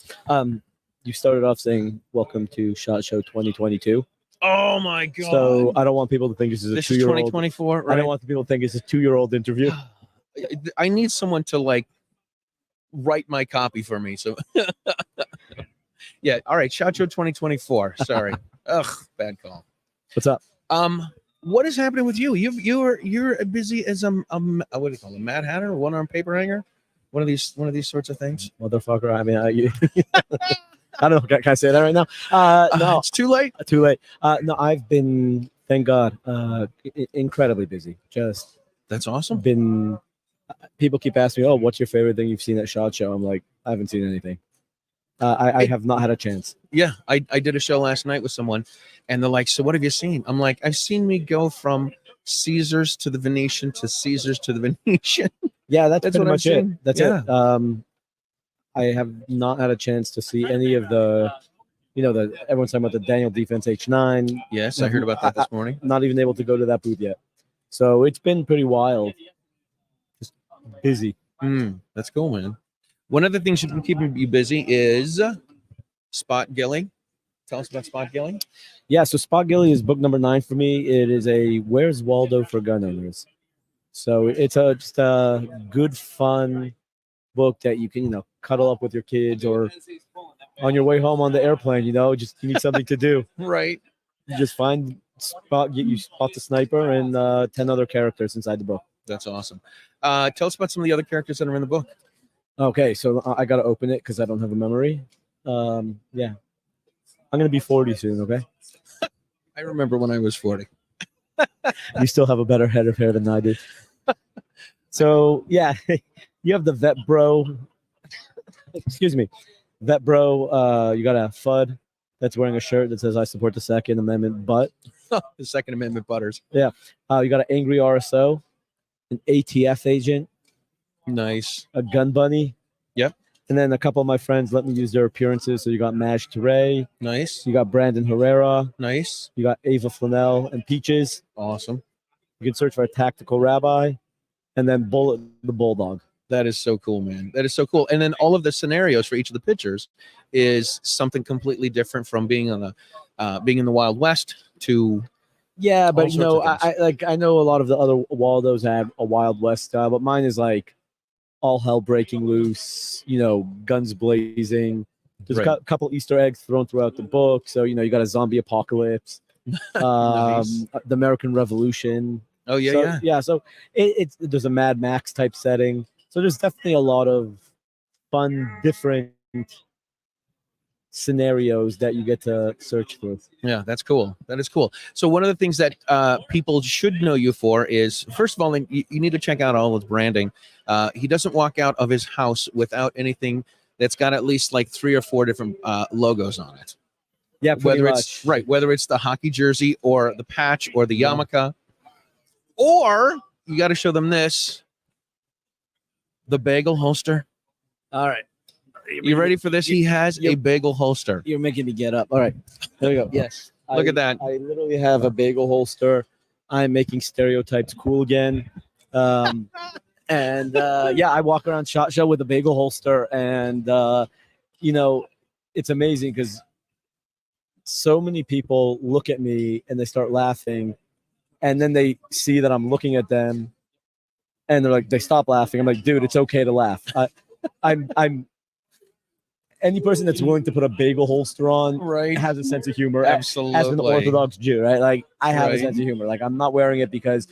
You started off saying welcome to SHOT Show 2022. Oh my god. So I don't want people to think this is a This is 2-year-old. 2024, right? I don't want people to think it's a 2-year-old interview. I need someone to write my copy for me. So yeah, all right, SHOT Show 2024. Sorry. Ugh, bad call. What's up? What is happening with you? You're busy as what do you call it? A Mad Hatter, a one-armed paper hanger, one of these sorts of things. Motherfucker. I mean, I don't know. Can I say that right now? No, it's too late. Too late. No, I've been, thank God, incredibly busy. Just That's awesome. been. People keep asking me, "Oh, what's your favorite thing you've seen at SHOT Show?" I'm like, I haven't seen anything. I have not had a chance. Yeah, I did a show last night with someone, and they're like, "So what have you seen?" I'm like, "I've seen me go from Caesars to the Venetian to Caesars to the Venetian." Yeah, that's That's pretty what I've much it. seen. That's Yeah. it. I have not had a chance to see any of the, everyone's talking about the Daniel Defense H9. Yes, I heard about that this morning. Not even able to go to that booth yet. So it's been pretty wild. Just busy. That's cool, man. One of the things that's been keeping you busy is Spot Gilly. Tell us about Spot Gilly. Yeah, so Spot Gilly is book number 9 for me. It is a Where's Waldo for gun owners. So it's just a good, fun book that you can, cuddle up with your kids or on your way home on the airplane, just you need something to do. Right. You just find Spot the sniper and 10 other characters inside the book. That's awesome. Tell us about some of the other characters that are in the book. Okay, so I got to open it because I don't have a memory. Yeah. I'm going to be 40 soon, okay? I remember when I was 40. You still have a better head of hair than I do. So, yeah, you have the Vet Bro. Excuse me. Vet Bro, you got a FUD that's wearing a shirt that says, I support the Second Amendment, but. The Second Amendment butters. Yeah. You got an angry RSO, an ATF agent. Nice. A gun bunny. Yep. And then a couple of my friends let me use their appearances. So you got Maj Touré. Nice. You got Brandon Herrera. Nice. You got Ava Flanell and Peaches. Awesome. You can search for a tactical rabbi. And then Bullet the Bulldog. That is so cool, man. That is so cool. And then all of the scenarios for each of the pictures is something completely different from being on the being in the Wild West to. Yeah, but I know a lot of the other Waldos have a Wild West style, but mine is like all hell breaking loose, guns blazing. There's Right. a couple Easter eggs thrown throughout the book. So, you got a zombie apocalypse. Nice. the American Revolution. Oh yeah, So, yeah. yeah. So it's there's a Mad Max type setting. So there's definitely a lot of fun, different scenarios that you get to search through. Yeah, that's cool. That is cool. So one of the things that people should know you for is, first of all, you need to check out all his branding. He doesn't walk out of his house without anything that's got at least like 3 or 4 different logos on it. Yeah, pretty Whether much. it's right, whether it's the hockey jersey or the patch or the Yeah. yarmulke, or you got to show them this, the bagel holster. All right. You ready for this? He has a you're- bagel holster. You're making me get up. All right. There we go. Yes. Look at that. I literally have a bagel holster. I'm making stereotypes cool again. And yeah, I walk around SHOT Show with a bagel holster, and you know, it's amazing because so many people look at me and they start laughing, and then they see that I'm looking at them, and they're like, they stop laughing. I'm like, dude, it's okay to laugh. I'm any person that's willing to put a bagel holster on Right. has a sense of humor. Absolutely. As an Orthodox Jew, right? Like I have Right. a sense of humor. Like I'm not wearing it because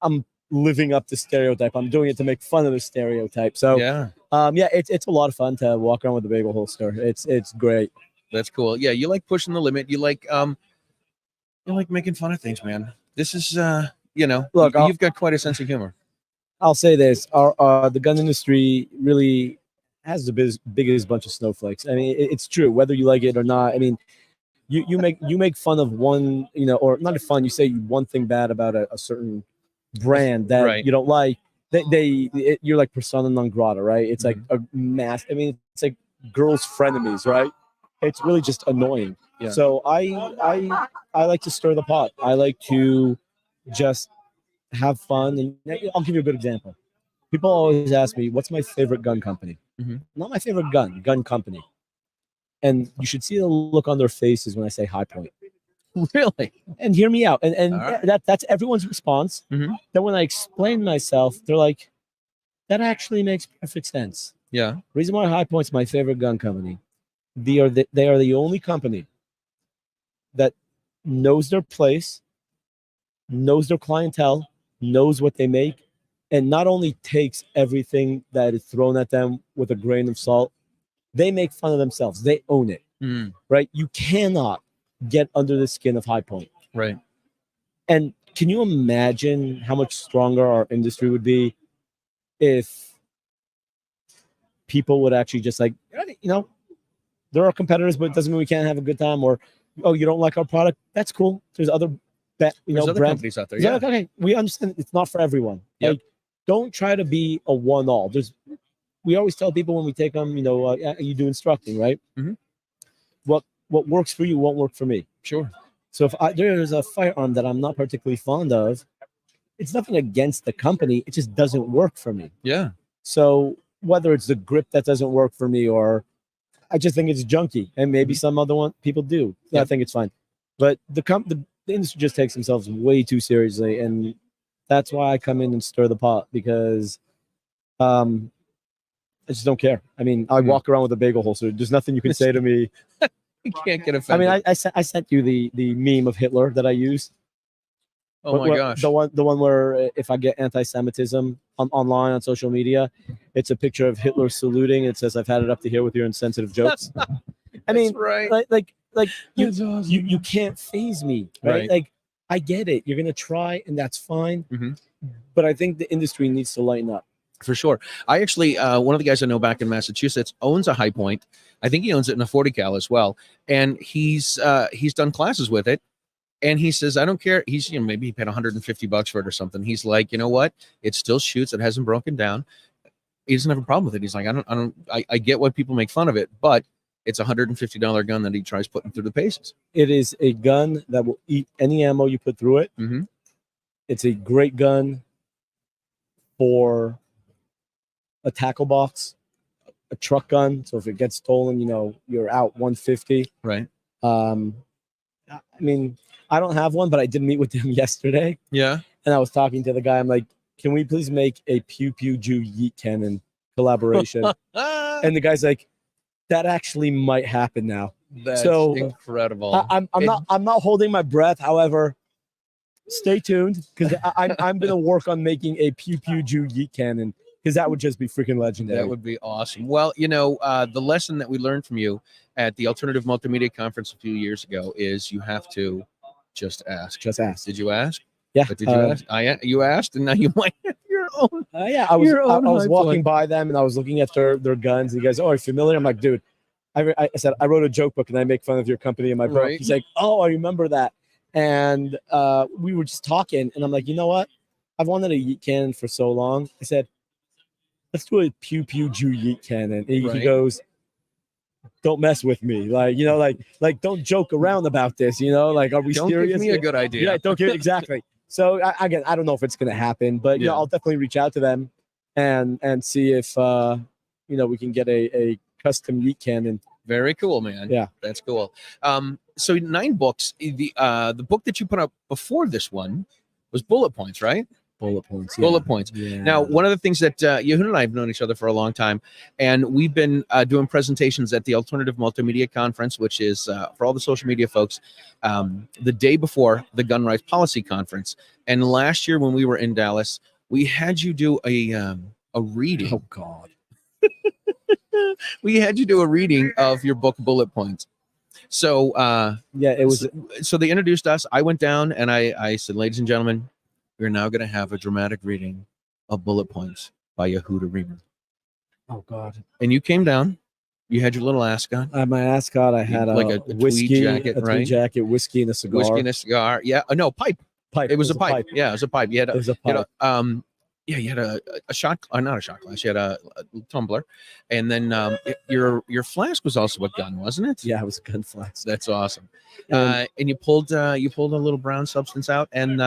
I'm living up to stereotype. I'm doing it to make fun of the stereotype. So Yeah, yeah, it's a lot of fun to walk around with a bagel holster. It's great. that's cool. Yeah, you like pushing the limit. You like making fun of things, man. This is Look, you've got quite a sense of humor. I'll say this: our the gun industry really has the biggest bunch of snowflakes. I mean, it's true whether you like it or not. I mean, you make fun of one, or not fun. You say one thing bad about a certain brand that Right. you don't like. You're like persona non grata, right? It's like a mass. I mean, it's like girls' frenemies, right? It's really just annoying. Yeah. So I like to stir the pot. I like to just have fun, and I'll give you a good example. People always ask me, "What's my favorite gun company?" Mhm. Not my favorite gun company. And you should see the look on their faces when I say High Point. Really? And hear me out. And All right. that's everyone's response. Mhm. Then when I explain myself, they're like, "That actually makes perfect sense." Yeah. Reason why High Point's my favorite gun company. They are the only company that knows their place, knows their clientele, knows what they make, and not only takes everything that is thrown at them with a grain of salt, they make fun of themselves. They own it, Mm, right? You cannot get under the skin of High Point. right. And can you imagine how much stronger our industry would be if people would actually just like, there are competitors, but it doesn't mean we can't have a good time. Or, oh, you don't like our product? That's cool. There's other, There's other brands. companies out there. Yeah. Yeah. Okay, we understand it's not for everyone. Yep. Like, don't try to be a one-all. We always tell people when we take them, you do instructing, right? Mhm. What works for you won't work for me. Sure. So if there's a firearm that I'm not particularly fond of, it's nothing against the company. It just doesn't work for me. Yeah. So whether it's the grip that doesn't work for me, or I just think it's junky, and maybe some other people do. Yep. I think it's fine. But the industry just takes themselves way too seriously, and that's why I come in and stir the pot, because I just don't care. I mean, I walk around with a bagel holster. There's nothing you can say to me. You can't get I offended. mean, I sent you the meme of Hitler that I used. oh my Where- gosh. The one where if I get anti-Semitism online on social media, it's a picture of Hitler saluting. It says, "I've had it up to here with your insensitive jokes." I mean, That's right. like you, That's awesome. you can't phase me, right? Right. Like I get it. You're gonna try, and that's fine. Mhm. But I think the industry needs to lighten up. For sure. I actually, one of the guys I know back in Massachusetts owns a High Point. I think he owns it in a 40 cal as well. And he's done classes with it. And he says, I don't care. He's, maybe he paid $150 for it or something. He's like, you know what? It still shoots. It hasn't broken down. He doesn't have a problem with it. He's like, I get why people make fun of it, but it's a $150 gun that he tries putting through the paces. It is a gun that will eat any ammo you put through it. Mm-hmm. It's a great gun for a tackle box, a truck gun. So if it gets stolen, you're out 150. Right. I mean, I don't have one, but I did meet with them yesterday, Yeah. and I was talking to the guy. I'm like, "Can we please make a Pew Pew Jew Yeet Cannon collaboration?" And the guy's like, that actually might happen now. That's So, incredible. I'm not holding my breath. However, stay tuned because I'm gonna work on making a pew pew Jew yeet cannon because that would just be freaking legendary. That would be awesome. Well, the lesson that we learned from you at the Alternative Multimedia Conference a few years ago is you have to just ask. Just ask. Did you ask? Yeah. But did you ask? You asked, and now you might have your own. Yeah, I was Your own I was hype walking one. by them and I was looking at their guns. And he goes, "Oh, are you familiar?" I'm like, "Dude, I said I wrote a joke book and I make fun of your company in my book." Right. He's like, "Oh, I remember that." And we were just talking, and I'm like, "You know what? I've wanted a yeet cannon for so long." I said, "Let's do a pew pew Jew yeet cannon." And he Right. goes, "Don't mess with me, like don't joke around about this, like are we Don't serious?" give me a good idea. Yeah, don't give exactly. So again, I don't know if it's going to happen, but Yeah. I'll definitely reach out to them and see if we can get a custom yeet cannon. Very cool, man. Yeah. That's cool. So 9 books. The book that you put up before this one was Bullet Points, right? Bullet points. Bullet Points. Yeah. Now, one of the things that Yehuda and I have known each other for a long time, and we've been doing presentations at the Alternative Multimedia Conference, which is for all the social media folks, the day before the Gun Rights Policy Conference. And last year when we were in Dallas, we had you do a reading. Oh God. We had you do a reading of your book Bullet Points. So Yeah, it was. so they introduced us. I went down and I said, "Ladies and gentlemen, we're now going to have a dramatic reading of Bullet Points by Yehuda Reamer." Oh God. And you came down. You had your little ascot, I had my ascot. I had Like a a tweed whiskey jacket, a tweed right? jacket, whiskey, and a cigar. whiskey and a cigar. Yeah, no pipe. Pipe. It was a pipe. Yeah, it was a pipe. You had It a, was a you pipe. know, you had a shot, not a shot glass. You had a tumbler, and then your flask was also a gun, wasn't it? Yeah, it was a gun flask. That's awesome. And- And you pulled a little brown substance out and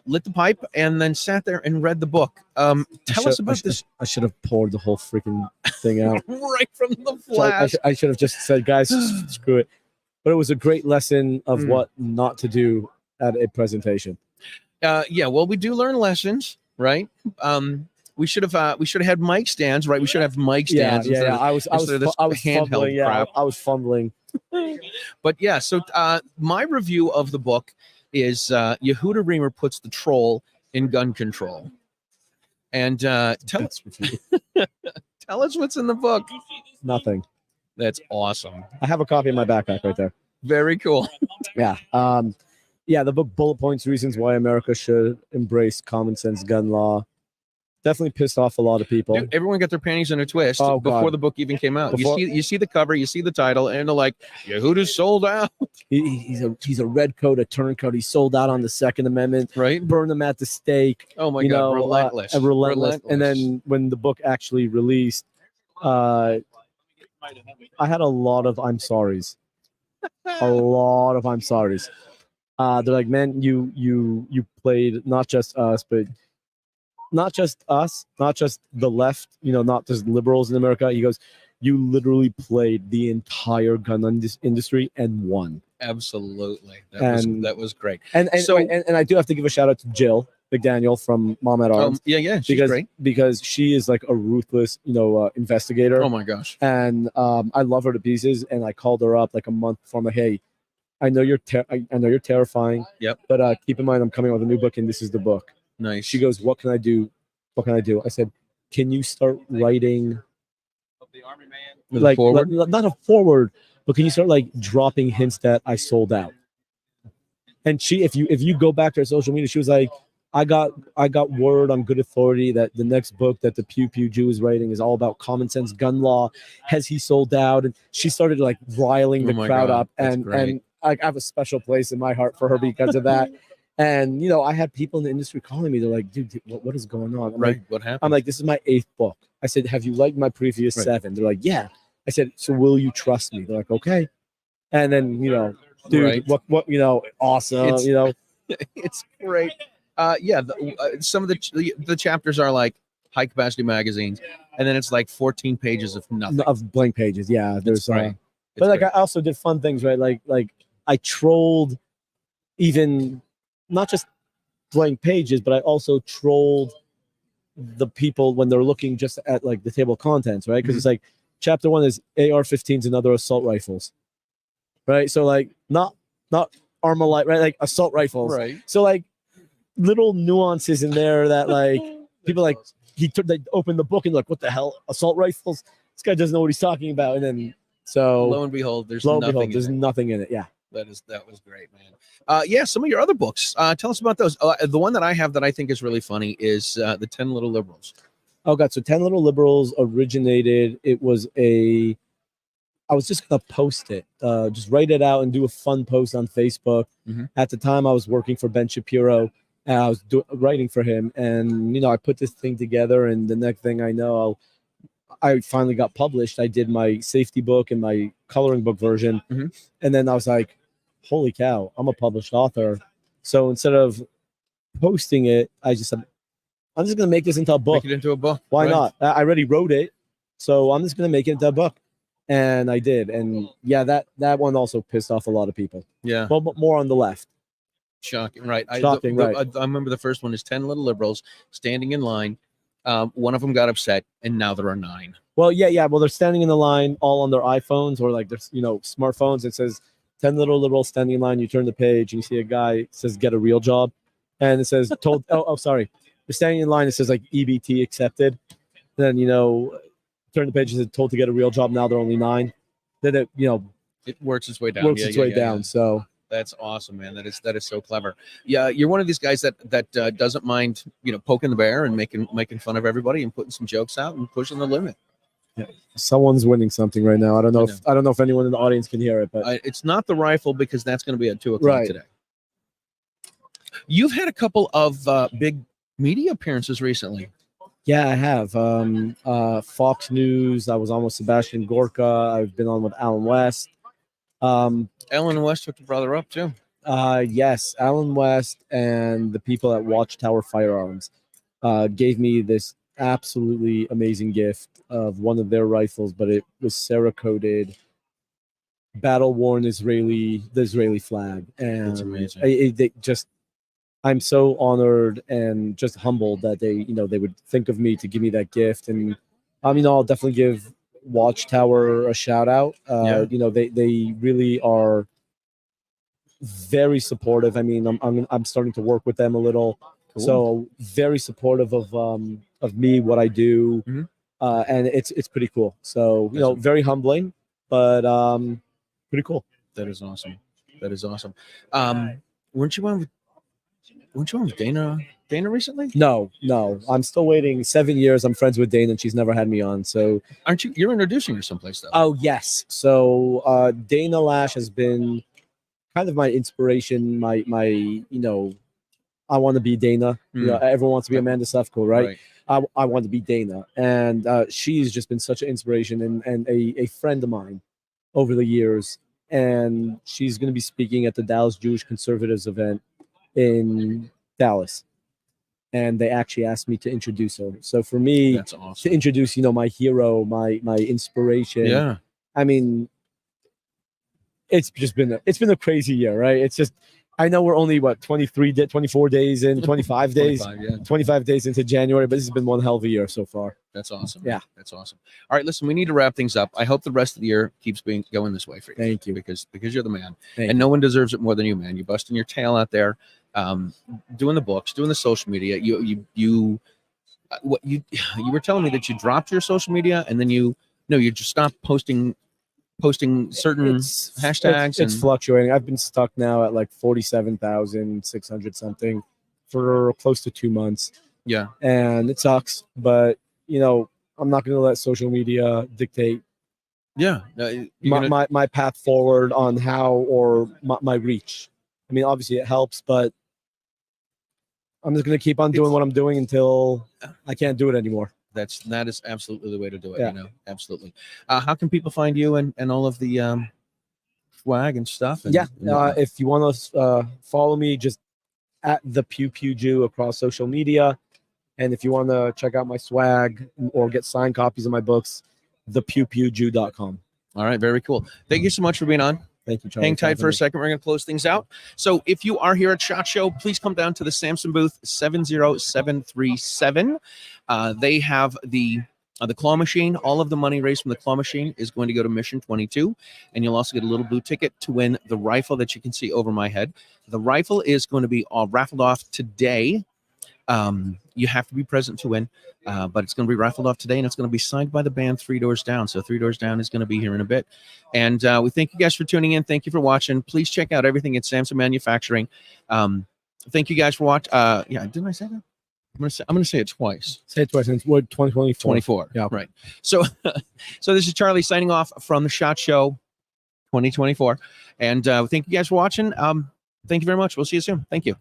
lit the pipe, and then sat there and read the book. Tell us about this I should have poured the whole freaking thing out. right from the So flask. I should have just said, "Guys, screw it." But it was a great lesson of Mm. what not to do at a presentation. Yeah, well, we do learn lessons, right? We should have had mic stands, right? We should have mic stands. instead of- I was instead of this handheld fumbling. Yeah, crap. I was fumbling. But yeah, so my review of the book is Yehuda Reamer puts the troll in gun control. And tell That's review. us what's in the book. Nothing. That's awesome. I have a copy in my backpack right there. Very cool. Yeah. Yeah, the book Bullet Points: Reasons Why America Should Embrace Common Sense Gun Law. Definitely pissed off a lot of people. Dude, everyone got their panties in a twist Oh, before God. the book even came out. Before- You see the cover, you see the title, and they're like, Yehuda's sold out, He's a red coat, a turncoat. He sold out on the Second Amendment. right? Burn them at the stake. Oh my you God, know, relentless. relentless. And then when the book actually released, I had a lot of I'm sorries. A lot of I'm sorries. They're like, "Man, you played not just us, but not just us, not just the left, not just liberals in America." He goes, "You literally played the entire gun industry and won." Absolutely. And- That was great. And So- and I do have to give a shout out to Jill McDaniel from Mom at Arms. Yeah, she's great. because she is like a ruthless, investigator. Oh my gosh. And I love her to pieces. And I called her up like a month before. I'm like, "Hey, I know you're terrifying. Yep. But keep in mind, I'm coming out with a new book, and this is the book." Nice. She goes, "What can I do? What can I do?" I said, "Can you start writing With like forward? not a forward, but can you start like dropping hints that I sold out?" And she, if you go back to her social media, she was like, I got word on good authority that the next book that the Pew Pew Jew is writing is all about common sense gun law. Has he sold out?" And she started like riling the Oh my crowd God, up, that's and great. I have a special place in my heart for her because of that. And I had people in the industry calling me. They're like, "Dude, what is going on?" Right. What happened? I'm like, "This is my 8th book." I said, "Have you liked my previous Right. 7?" They're like, "Yeah." I said, "So will you trust me?" They're like, "Okay." And then dude, Right. what awesome, It's- It's great. Yeah, some of the chapters are like high capacity magazines, and then it's like 14 pages of nothing. of blank pages. Yeah, there's great. but like great. I also did fun things, right? Like I trolled even not just blank pages, but I also trolled the people when they're looking just at like the table of contents, right? Because it's like chapter 1 is AR-15s and other assault rifles, right? So like not Armalite, right? Like assault rifles. Right. So like little nuances in there that like people like they open the book and like, what the hell, assault rifles? This guy doesn't know what he's talking about, and then so Lo and behold, there's lo and nothing. behold, there's in it. nothing in it. Yeah. That was great, man. Yeah, some of your other books. Tell us about those. The one that I have that I think is really funny is the 10 Little Liberals. Oh god, so 10 Little Liberals originated. It was I was just gonna post it, just write it out and do a fun post on Facebook. Mhm. At the time, I was working for Ben Shapiro, and I was writing for him, and I put this thing together, and the next thing I know, I finally got published. I did my safety book and my coloring book version, Mhm. and then I was like, holy cow, I'm a published author. So instead of posting it, I just said, I'm just going to make this into a book. Make it into a book. Why right? not? I already wrote it, so I'm just going to make it into a book. And I did. And yeah, that one also pissed off a lot of people. Yeah. Well, but more on the left. Shocking, right? Shocking, right. I remember the first one is 10 Little Liberals standing in line. One of them got upset, and now there are 9. Well, yeah. Well, they're standing in the line all on their iPhones or like their smartphones. It says 10 Little Liberals standing in line. You turn the page and you see a guy, it says get a real job. And it says told sorry. They're standing in line, it says like EBT accepted. Then turn the page and says told to get a real job. Now they're only 9. Then It works its way down. its way down. So that's awesome, man. That is so clever. Yeah, you're one of these guys that doesn't mind poking the bear and making fun of everybody and putting some jokes out and pushing the limit. someone's winning something right now. I don't know if anyone in the audience can hear it, but it's not the rifle because that's going to be at 2:00 Right. today. You've had a couple of big media appearances recently. yeah, I have. Fox News. I was on with Sebastian Gorka. I've been on with Alan West. Ellen West took the brother up too. Yes, Alan West and the people at Watchtower Firearms gave me this absolutely amazing gift of one of their rifles, but it was Cerakoted, battle-worn the Israeli flag, and That's amazing. I'm so honored and just humbled that they would think of me to give me that gift, and I'll definitely give Watchtower a shout out. They really are very supportive. I mean, I'm starting to work with them a little, Cool. so very supportive of me, what I do, Mhm. And it's pretty cool. So That's very humbling, but pretty cool. That is awesome. That is awesome. Weren't you on with Dana recently? No, I'm still waiting 7 years. I'm friends with Dana, and she's never had me on. So Aren't you? You're introducing her someplace though. oh yes, so Dana Lash has been kind of my inspiration. My I want to be Dana. Everyone wants to be Amanda Sefcool, right? I want to be Dana, and she's just been such an inspiration and a friend of mine over the years. And she's going to be speaking at the Dallas Jewish Conservatives event in Dallas, and they actually asked me to introduce her. So for me That's awesome. to introduce, my hero, my inspiration. Yeah. I mean, it's been a crazy year, right? It's just, I know we're only 24 days in, 25 days, 25 days into January, but this has been one hell of a year so far. That's awesome. Yeah. That's awesome. All right, listen, we need to wrap things up. I hope the rest of the year keeps going this way for you. Thank you. Because you're the man. Thank And you. no one deserves it more than you, man. You're busting your tail out there, doing the books, doing the social media. You were telling me that you dropped your social media and then you just stopped posting certain hashtags. It's fluctuating. I've been stuck now at like 47,600 something for close to 2 months. Yeah. And it sucks, but I'm not going to let social media dictate Yeah. my path forward on how or my reach. I mean, obviously it helps, but I'm just going to keep on doing what I'm doing until I can't do it anymore. That is absolutely the way to do it. Yeah. Absolutely. How can people find you and all of the swag and stuff? And If you want to follow me, just at the Pew Pew Jew across social media. And if you want to check out my swag or get signed copies of my books, thepewpewjew.com. All right, very cool. Thank you so much for being on. Thank you, Charlie. Hang tight for a second. We're going to close things out. So if you are here at SHOT Show, please come down to the Samson booth, 70737. They have the The claw machine, all of the money raised from the claw machine is going to go to Mission 22. And you'll also get a little blue ticket to win the rifle that you can see over my head. The rifle is going to be raffled off today. You have to be present to win, but it's going to be raffled off today, and it's going to be signed by the band 3 Doors Down. So 3 Doors Down is going to be here in a bit. And we thank you guys for tuning in. Thank you for watching. Please check out everything at Samson Manufacturing. Thank you guys for watching. Yeah, didn't I say that? I'm gonna say it twice. Say it twice. It's what 2024. 24. Yeah. Right. So so this is Charlie signing off from the SHOT Show 2024. And thank you guys for watching. Thank you very much. We'll see you soon. Thank you.